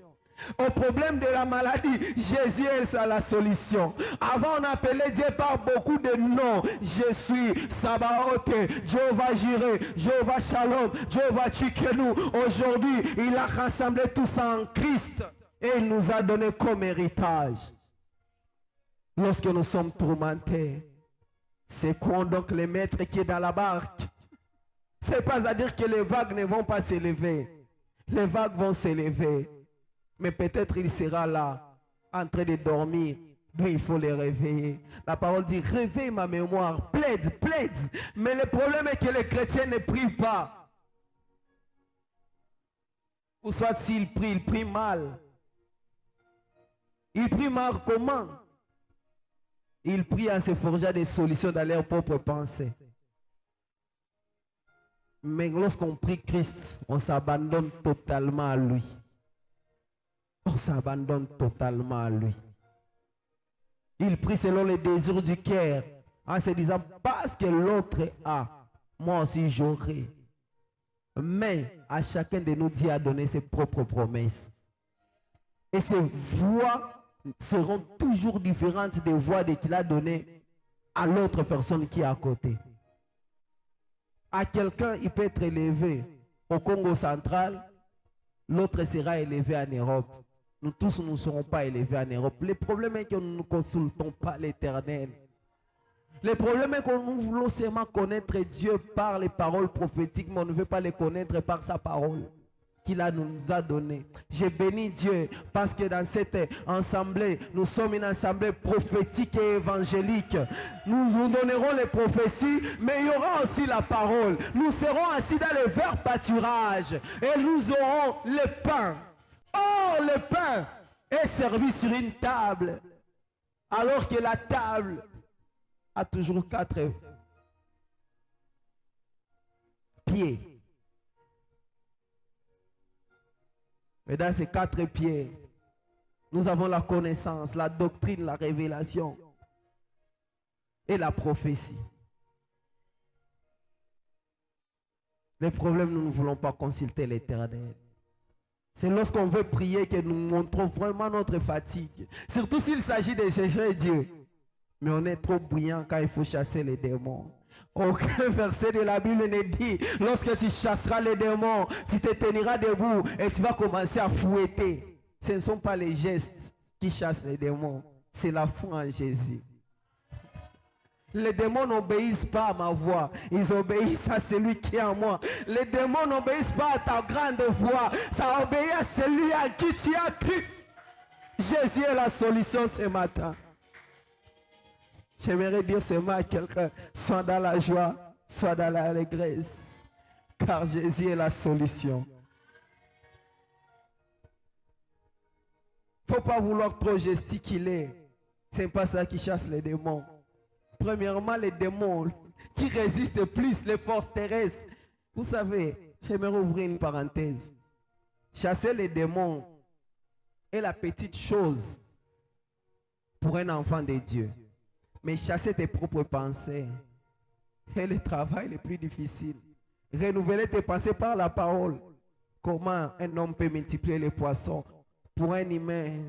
Au problème de la maladie, Jésus est la solution. Avant, on appelait Dieu par beaucoup de noms. Je suis Sabaoth, Jéhovah Jireh, Jéhovah Shalom, Jéhovah Tchikenu. Aujourd'hui, il a rassemblé tout ça en Christ et il nous a donné comme héritage. Lorsque nous sommes tourmentés, c'est quoi donc le maître qui est dans la barque? C'est pas à dire que les vagues ne vont pas s'élever. Les vagues vont s'élever. Mais peut-être il sera là, en train de dormir. Mais il faut les réveiller. La parole dit, réveille ma mémoire, plaide, plaide. Mais le problème est que les chrétiens ne prient pas. Ou soit s'ils prient mal. Ils prient mal comment? Ils prient en se forgeant des solutions dans leurs propres pensées. Mais lorsqu'on prie Christ, on s'abandonne totalement à lui. On s'abandonne totalement à lui. Il prie selon les désirs du cœur, en se disant, parce que l'autre a, moi aussi j'aurai. Mais à chacun de nous, Dieu a donné ses propres promesses. Et ces voix seront toujours différentes des voix qu'il a données à l'autre personne qui est à côté. À quelqu'un, il peut être élevé au Congo central, l'autre sera élevé en Europe. Nous tous ne serons pas élevés en Europe. Le problème est que nous ne consultons pas l'Éternel. Le problème est que nous voulons seulement connaître Dieu par les paroles prophétiques, mais on ne veut pas les connaître par sa parole qu'il nous a donnée. J'ai béni Dieu parce que dans cette assemblée, nous sommes une assemblée prophétique et évangélique. Nous nous donnerons les prophéties, mais il y aura aussi la parole. Nous serons assis dans le vert pâturage et nous aurons le pain. Oh, le pain est servi sur une table, alors que la table a toujours 4 pieds. Mais dans ces 4 pieds, nous avons la connaissance, la doctrine, la révélation et la prophétie. Le problème, nous ne voulons pas consulter l'Éternel. C'est lorsqu'on veut prier que nous montrons vraiment notre fatigue. Surtout s'il s'agit de chercher Dieu. Mais on est trop bouillant quand il faut chasser les démons. Aucun verset de la Bible ne dit, lorsque tu chasseras les démons, tu te tiendras debout et tu vas commencer à fouetter. Ce ne sont pas les gestes qui chassent les démons, c'est la foi en Jésus. Les démons n'obéissent pas à ma voix, ils obéissent à celui qui est en moi. Les démons n'obéissent pas à ta grande voix, ça obéit à celui à qui tu as cru. Jésus est la solution ce matin. J'aimerais dire seulement à quelqu'un, soit dans la joie, soit dans l'allégresse, car Jésus est la solution. Il ne faut pas vouloir trop gesticuler, ce n'est pas ça qui chasse les démons. Premièrement, les démons qui résistent plus, les forces terrestres. Vous savez, j'aimerais ouvrir une parenthèse. Chasser les démons est la petite chose pour un enfant de Dieu. Mais chasser tes propres pensées est le travail le plus difficile. Renouveler tes pensées par la parole. Comment un homme peut multiplier les poissons? Pour un humain,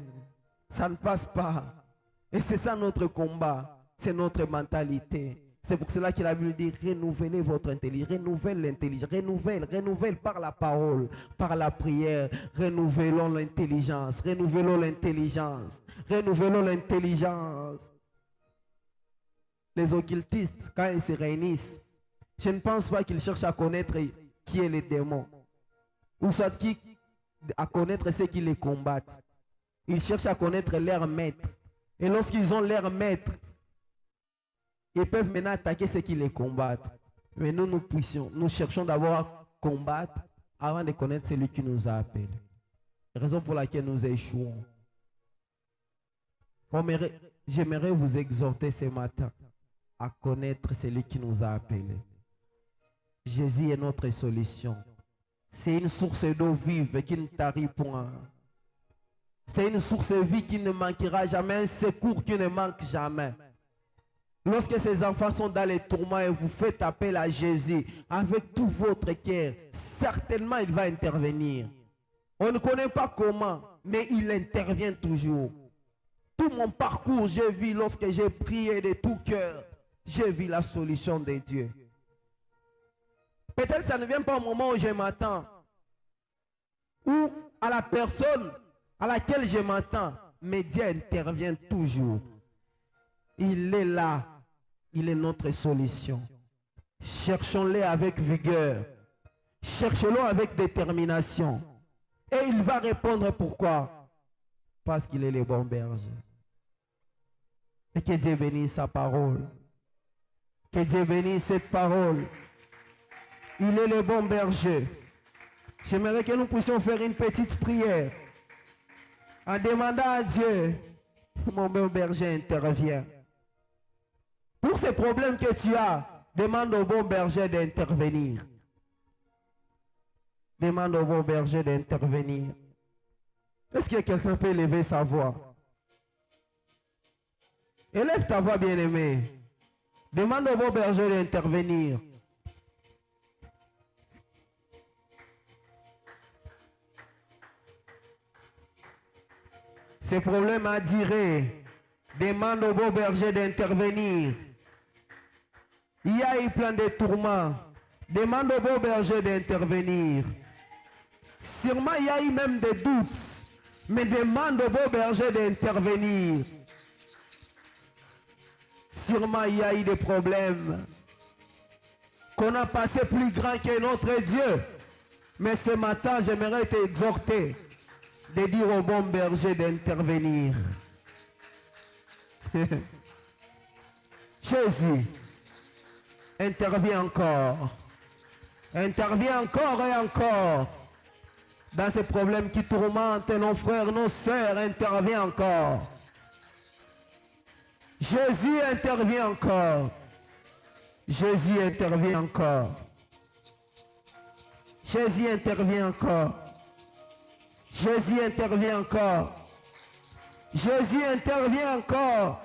ça ne passe pas. Et c'est ça notre combat. C'est notre mentalité. C'est pour cela que la Bible dit, renouvelez votre intelligence, renouvelle l'intelligence, renouvelle par la parole, par la prière, renouvelons l'intelligence, renouvelons l'intelligence, renouvelons l'intelligence. Les occultistes, quand ils se réunissent, je ne pense pas qu'ils cherchent à connaître qui est le démon, ou soit à connaître ceux qui les combattent. Ils cherchent à connaître leur maître. Et lorsqu'ils ont leur maître, ils peuvent maintenant attaquer ceux qui les combattent. Mais nous cherchons d'abord à combattre avant de connaître celui qui nous a appelés. Raison pour laquelle nous échouons. J'aimerais vous exhorter ce matin à connaître celui qui nous a appelés. Jésus est notre solution. C'est une source d'eau vive qui ne tarit point. C'est une source de vie qui ne manquera jamais, un secours qui ne manque jamais. Lorsque ces enfants sont dans les tourments et vous faites appel à Jésus avec tout votre cœur, certainement il va intervenir. On ne connaît pas comment, mais il intervient toujours. Tout mon parcours, j'ai vu lorsque j'ai prié de tout cœur, j'ai vu la solution de Dieu. Peut-être que ça ne vient pas au moment où je m'attends, ou à la personne à laquelle je m'attends, mais Dieu intervient toujours. Il est là. Il est notre solution. Cherchons-le avec vigueur. Cherchez-le avec détermination. Et il va répondre pourquoi? Parce qu'il est le bon berger. Et que Dieu bénisse sa parole. Que Dieu bénisse cette parole. Il est le bon berger. J'aimerais que nous puissions faire une petite prière. En demandant à Dieu, mon bon berger intervient. Pour ces problèmes que tu as, demande au bon berger d'intervenir. Demande au bon berger d'intervenir. Est-ce que quelqu'un peut élever sa voix? Élève ta voix, bien-aimé. Demande au bon berger d'intervenir. Ces problèmes à dire, demande au beau berger d'intervenir. Il y a eu plein de tourments. Demande au beau berger d'intervenir. Sûrement, il y a eu même des doutes. Mais demande au beau berger d'intervenir. Sûrement, il y a eu des problèmes. Qu'on a passé plus grand que notre Dieu. Mais ce matin, j'aimerais t'exhorter de dire au bon berger d'intervenir. Jésus, intervient encore. Intervient encore et encore. Dans ces problèmes qui tourmentent nos frères, nos sœurs, intervient encore. Jésus intervient encore. Jésus intervient encore. Jésus intervient encore. Jésus intervient encore. Jésus intervient encore.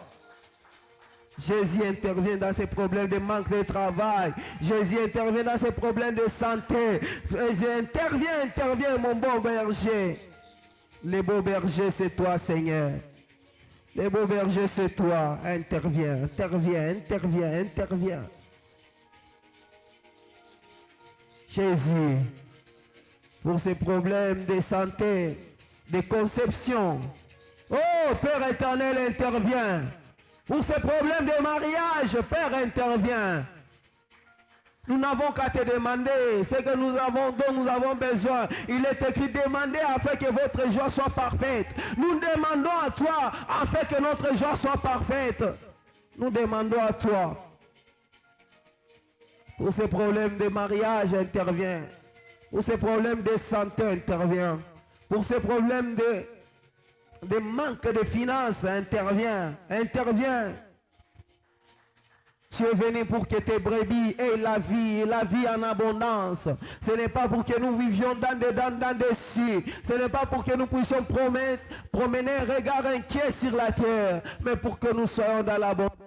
Jésus intervient dans ces problèmes de manque de travail. Jésus intervient dans ces problèmes de santé. Jésus intervient, mon bon berger. Le beau berger, c'est toi, Seigneur. Le beau berger, c'est toi. Interviens, interviens, interviens, interviens. Jésus, pour ces problèmes de santé, de conception. Oh, Père éternel, intervient. Pour ces problèmes de mariage, Père intervient. Nous n'avons qu'à te demander ce que nous avons, dont nous avons besoin. Il est écrit, demandez afin que votre joie soit parfaite. Nous demandons à toi afin que notre joie soit parfaite. Nous demandons à toi. Pour ces problèmes de mariage, intervient. Pour ces problèmes de santé, intervient. Pour ces problèmes de manque de finances, intervient. Intervient. Tu es venu pour que tes brebis aient la vie en abondance. Ce n'est pas pour que nous vivions dans des cieux. Ce n'est pas pour que nous puissions promener un regard inquiet sur la terre, mais pour que nous soyons dans l'abondance.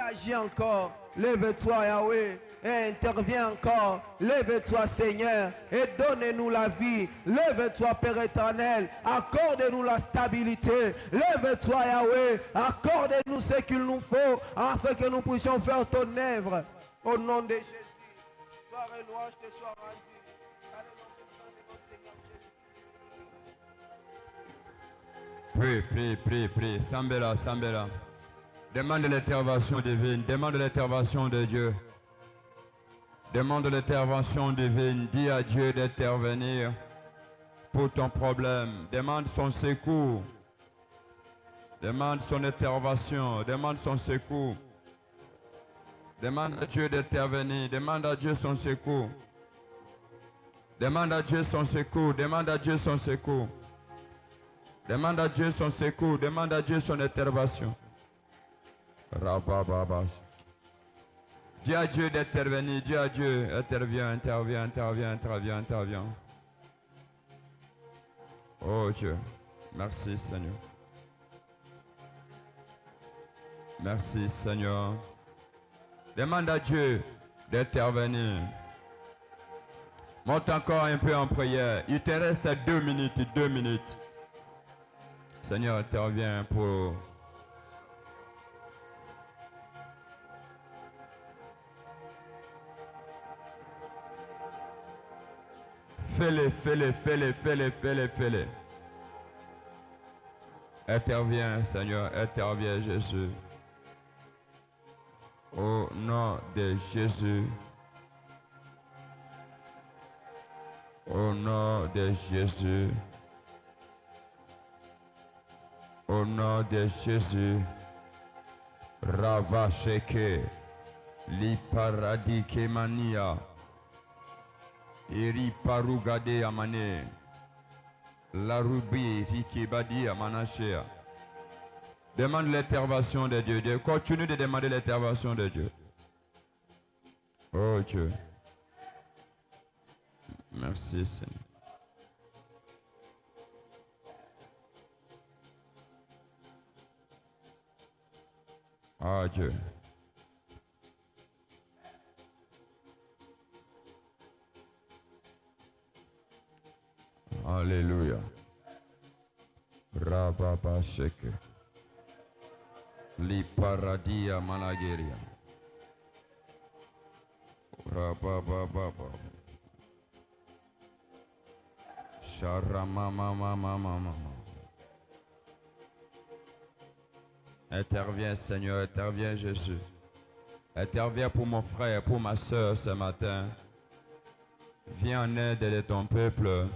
agis encore. Lève-toi, Yahweh, et interviens encore. Lève-toi, Seigneur, et donne-nous la vie. Lève-toi, Père éternel, accorde-nous la stabilité. Lève-toi, Yahweh, accorde-nous ce qu'il nous faut, afin que nous puissions faire ton œuvre. Au nom de Jésus, gloire et louange te soient rendues. Prie. Sambela. Demande l'intervention divine. Demande l'intervention de Dieu. Demande l'intervention divine. Dis à Dieu d'intervenir pour ton problème. Demande son secours. Demande son intervention. Demande son secours. Demande à Dieu d'intervenir. Demande à Dieu son secours. Demande à Dieu son secours. Demande à Dieu son secours. Demande à Dieu son secours. Demande à Dieu son intervention. Dis à Dieu d'intervenir. Dis à Dieu, interviens. Oh Dieu, merci Seigneur. Merci Seigneur. Demande à Dieu d'intervenir. Monte encore un peu en prière. Il te reste 2 minutes. Seigneur, interviens pour... Fais-le. Interviens, Seigneur, interviens, Jésus. Au nom de Jésus. Au nom de Jésus. Au nom de Jésus. Ravasheke. Li paradike mania. Iri parugade amane. La rubi rikibadi amanashea. Demande l'intervention de Dieu. Continue de demander l'intervention de Dieu. Oh Dieu. Merci Seigneur. Oh Dieu. Alléluia. Rababa Sheke. Li paradia manageria. Rababa. Sharamama. Interviens Seigneur, interviens Jésus. Interviens pour mon frère, pour ma soeur ce matin. Viens en aide de ton peuple.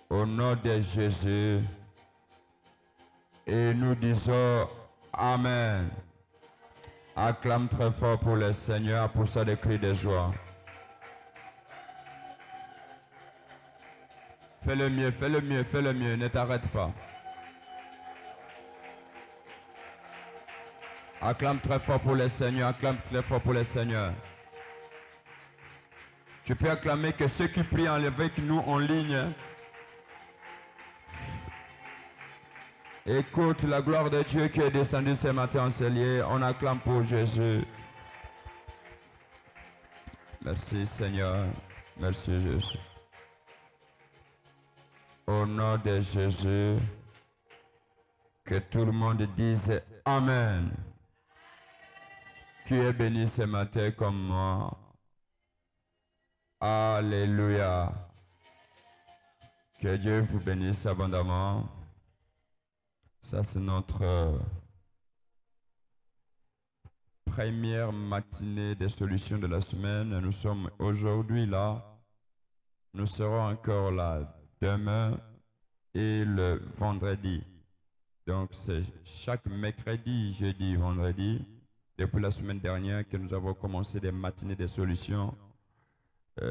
Au nom de Jésus. Et nous disons Amen. Acclame très fort pour le Seigneur, pour ça des cris de joie. Fais le mieux, ne t'arrête pas. Acclame très fort pour le Seigneur, acclame très fort pour le Seigneur. Tu peux acclamer que ceux qui prient avec nous en ligne. Écoute la gloire de Dieu qui est descendue ce matin en ce lieu. On acclame pour Jésus. Merci Seigneur. Merci Jésus. Au nom de Jésus, que tout le monde dise Amen. Qui est béni ce matin comme moi. Alléluia. Que Dieu vous bénisse abondamment. Ça, c'est notre première matinée des solutions de la semaine. Nous sommes aujourd'hui là. Nous serons encore là demain et le vendredi. Donc, c'est chaque mercredi, jeudi, vendredi, depuis la semaine dernière que nous avons commencé des matinées des solutions.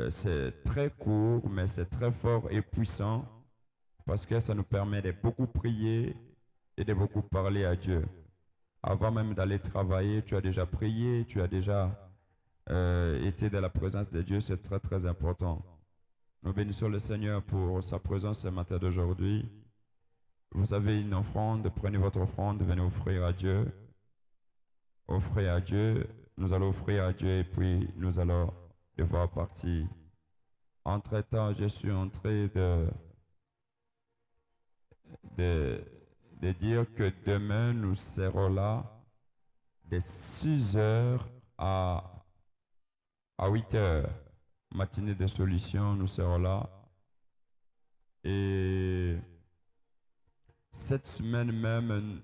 C'est très court, mais c'est très fort et puissant parce que ça nous permet de beaucoup prier et de beaucoup parler à Dieu. Avant même d'aller travailler, tu as déjà prié, tu as déjà été dans la présence de Dieu, c'est très très important. Nous bénissons le Seigneur pour sa présence ce matin d'aujourd'hui. Vous avez une offrande, prenez votre offrande, venez offrir à Dieu. offrir à Dieu. Nous allons offrir à Dieu et puis nous allons devoir partir. Entre-temps, je suis en train de dire que demain, nous serons là de 6 heures à 8 heures. Matinée de solutions, nous serons là. Et cette semaine même,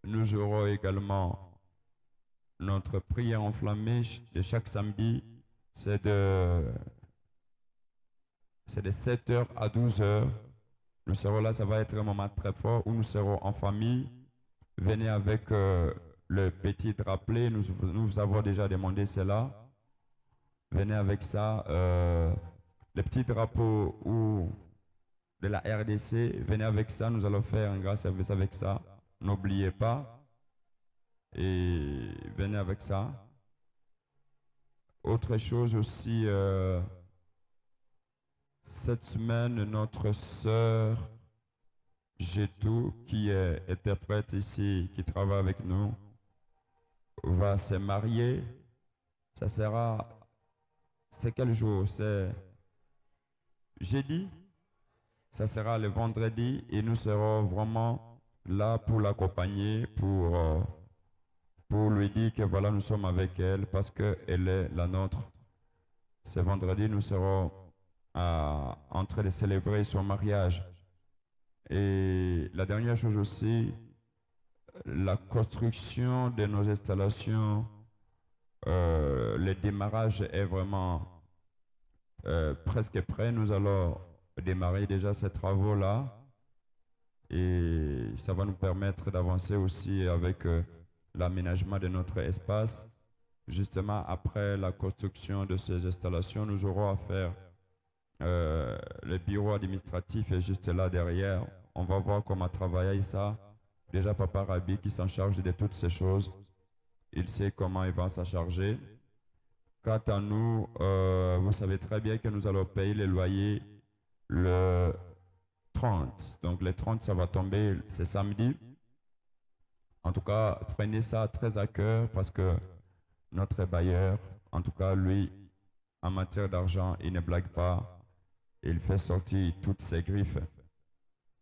nous aurons également notre prière enflammée de chaque samedi. C'est de 7 heures à 12 heures. Nous serons là, ça va être un moment très fort où nous serons en famille. Venez avec le petit drapeau, nous avons déjà demandé cela. Venez avec ça, le petit drapeau de la RDC, venez avec ça, nous allons faire un grand service avec ça. N'oubliez pas. Et venez avec ça. Autre chose aussi, cette semaine, notre sœur Jetou, qui est interprète ici, qui travaille avec nous, va se marier. Ça sera, c'est quel jour? C'est jeudi? Ça sera le vendredi et nous serons vraiment là pour l'accompagner, pour lui dire que voilà, nous sommes avec elle parce qu'elle est la nôtre. Ce vendredi, nous serons en train de célébrer son mariage. Et la dernière chose aussi, la construction de nos installations, le démarrage est vraiment presque prêt. Nous allons démarrer déjà ces travaux-là et ça va nous permettre d'avancer aussi avec l'aménagement de notre espace. Justement, après la construction de ces installations, nous aurons à faire le bureau administratif est juste là derrière. On va voir comment travailler ça. Déjà, Papa Rabi qui s'en charge de toutes ces choses, il sait comment il va s'en charger. Quant à nous, vous savez très bien que nous allons payer les loyers le 30. Donc, le 30, ça va tomber, c'est samedi. En tout cas, prenez ça très à cœur parce que notre bailleur, en tout cas, lui, en matière d'argent, il ne blague pas. Il fait sortir toutes ses griffes.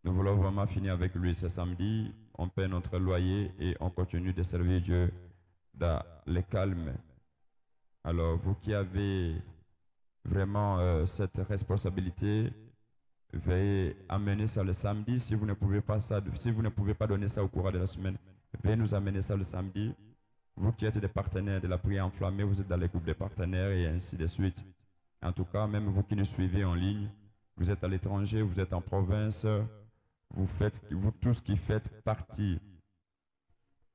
Nous voulons vraiment finir avec lui ce samedi. On paie notre loyer et on continue de servir Dieu dans le calme. Alors, vous qui avez vraiment cette responsabilité, veuillez amener ça le samedi. Si vous ne pouvez pas donner ça au cours de la semaine, veuillez nous amener ça le samedi. Vous qui êtes des partenaires de la prière enflammée, vous êtes dans les groupes de partenaires et ainsi de suite. En tout cas, même vous qui nous suivez en ligne, vous êtes à l'étranger, vous êtes en province, vous tous qui faites partie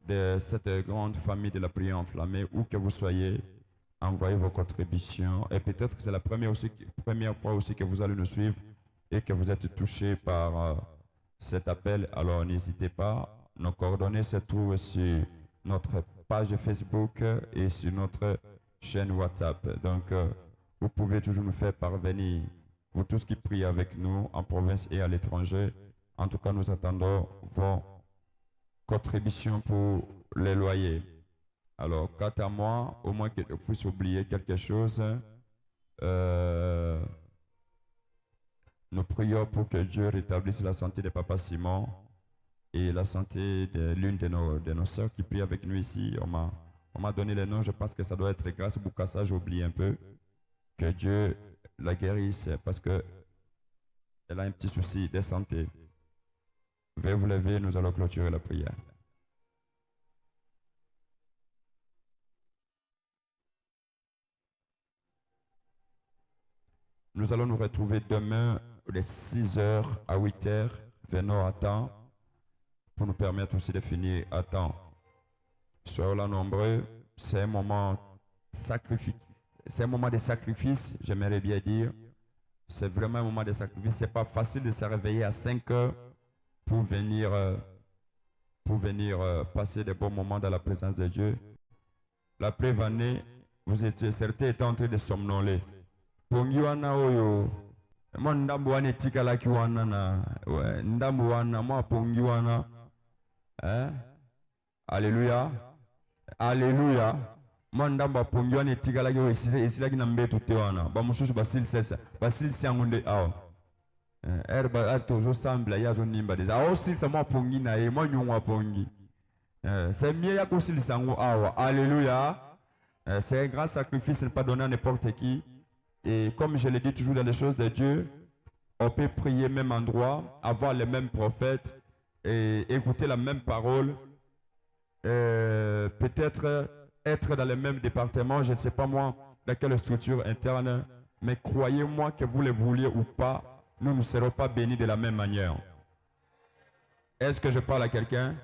de cette grande famille de la prière enflammée, où que vous soyez, envoyez vos contributions. Et peut-être que c'est la première fois aussi que vous allez nous suivre et que vous êtes touché par cet appel. Alors n'hésitez pas. Nos coordonnées se trouvent sur notre page Facebook et sur notre chaîne WhatsApp. Donc, vous pouvez toujours nous faire parvenir, vous tous qui priez avec nous en province et à l'étranger. En tout cas, nous attendons vos contributions pour les loyers. Alors, quant à moi, au moins que vous puissiez oublier quelque chose, nous prions pour que Dieu rétablisse la santé de Papa Simon et la santé de l'une de nos sœurs qui prie avec nous ici. On m'a donné les noms, je pense que ça doit être Grâce Boukassa, j'ai oublié un peu. Que Dieu la guérisse parce qu'elle a un petit souci de santé. Veuillez vous lever, nous allons clôturer la prière. Nous allons nous retrouver demain de 6 heures à 8 heures. Venons à temps pour nous permettre aussi de finir à temps. Soyons là nombreux, c'est un moment sacrifique. C'est un moment de sacrifice, j'aimerais bien dire. C'est vraiment un moment de sacrifice. Ce n'est pas facile de se réveiller à 5 heures pour venir passer des bons moments dans la présence de Dieu. La prévanée, certains étaient en train de somnoler. Pongiwana oyo, moi ndambuane tikala kiwana na, ndambuana moi pongiwana, hein? Alléluia. Alléluia. Moi ndamba pongi wana etikalaki oyo esilaki na mbeto te wana bamosusu basilisi yango nde awa ere tozosambela ye azonimba deja aosilisa mwa pongi na ye mwa nyongo ya pongi c'est mieux ya kosilisa yango awa. Alléluia. C'est un grand sacrifice, ne pas donner à n'importe qui. Et comme je le dis toujours dans les choses de Dieu, on peut prier même endroit, avoir les mêmes prophètes et écouter la même parole. Peut-être être dans le même département, je ne sais pas moi dans quelle structure interne, mais croyez-moi que vous le vouliez ou pas, nous ne serons pas bénis de la même manière. Est-ce que je parle à quelqu'un?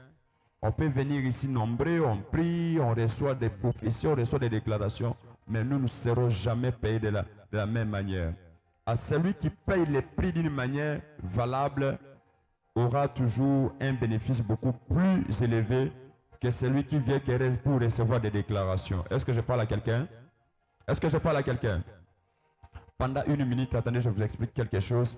On peut venir ici nombreux, on prie, on reçoit des prophéties, on reçoit des déclarations, mais nous ne serons jamais payés de la même manière. À celui qui paye les prix d'une manière valable aura toujours un bénéfice beaucoup plus élevé que celui qui vient pour recevoir des déclarations. Est-ce que je parle à quelqu'un? Est-ce que je parle à quelqu'un? Pendant une minute, attendez, je vous explique quelque chose.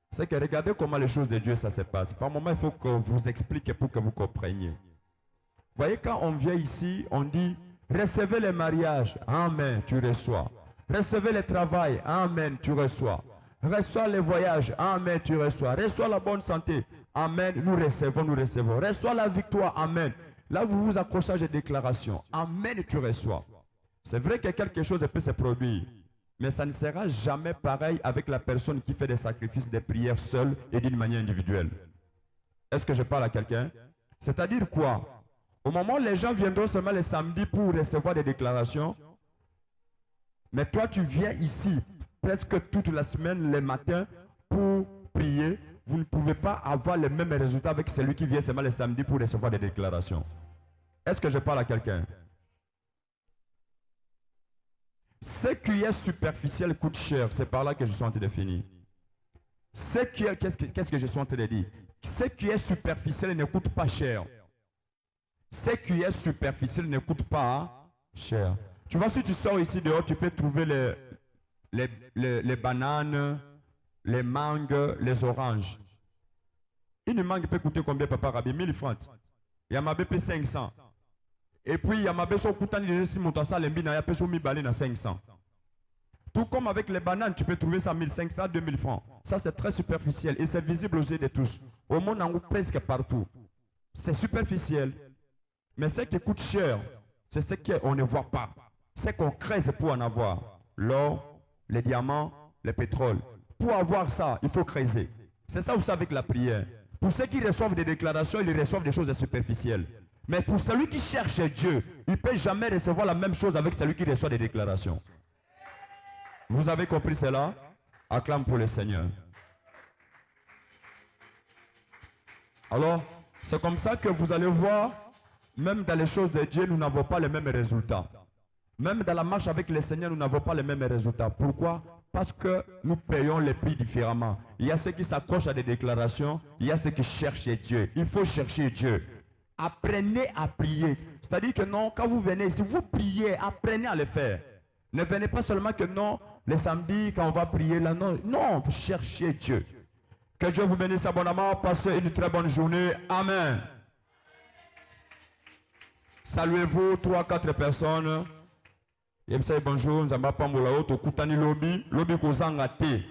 C'est que regardez comment les choses de Dieu, ça se passe. Par moment, il faut que vous explique pour que vous compreniez. Vous voyez, quand on vient ici, on dit, recevez le mariage, amen, tu reçois. Recevez le travail, amen, tu reçois. Reçois le voyage, amen, tu reçois. Reçois la bonne santé, amen, nous recevons, nous recevons. Reçois la victoire, amen. Là, vous vous accrochez à des déclarations. Amen, tu reçois. C'est vrai que quelque chose peut se produire. Mais ça ne sera jamais pareil avec la personne qui fait des sacrifices, des prières seule et d'une manière individuelle. Est-ce que je parle à quelqu'un? C'est-à-dire quoi? Au moment où les gens viendront seulement le samedi pour recevoir des déclarations, mais toi tu viens ici presque toute la semaine, les matins, pour prier, vous ne pouvez pas avoir les mêmes résultats avec celui qui vient seulement le samedi pour recevoir des déclarations. Est-ce que je parle à quelqu'un? Ce qui est superficiel coûte cher. C'est par là que je suis en train de finir. Qu'est-ce que je suis en train de dire? Ce qui est superficiel ne coûte pas cher. Ce qui est superficiel ne coûte pas cher. Tu vois, si tu sors ici dehors, tu peux trouver les bananes, les mangues, les oranges. Une mangue peut coûter combien, papa Rabbi? 1000 francs. Il y a ma BP 500. Et puis il y a ma BP sur Koutani de Simotasa, l'embina, il y a peso mi balé à 500. Tout comme avec les bananes, tu peux trouver ça 1500, 2000 francs. Ça, c'est très superficiel et c'est visible aux yeux de tous. Au monde, on presque partout. C'est superficiel. Mais ce qui coûte cher, c'est ce qu'on ne voit pas. C'est qu'on creuse pour en avoir. L'or, les diamants, le pétrole. Pour avoir ça, il faut creuser. C'est ça aussi avec la prière. Pour ceux qui reçoivent des déclarations, ils reçoivent des choses superficielles. Mais pour celui qui cherche Dieu, il ne peut jamais recevoir la même chose avec celui qui reçoit des déclarations. Vous avez compris cela? Acclame pour le Seigneur. Alors, c'est comme ça que vous allez voir, même dans les choses de Dieu, nous n'avons pas les mêmes résultats. Même dans la marche avec le Seigneur, nous n'avons pas les mêmes résultats. Pourquoi? Parce que nous payons les prix différemment. Il y a ceux qui s'accrochent à des déclarations, il y a ceux qui cherchent Dieu. Il faut chercher Dieu. Apprenez à prier. C'est-à-dire que non, quand vous venez ici, vous priez, apprenez à le faire. Ne venez pas seulement que non, les samedis, quand on va prier là, non. Non, cherchez Dieu. Que Dieu vous bénisse abondamment. Passez une très bonne journée. Amen. Saluez-vous, 3-4 personnes. Et vous savez, bonjour, nous avons pas moulao, to kutani lobby, lobby kozanga te.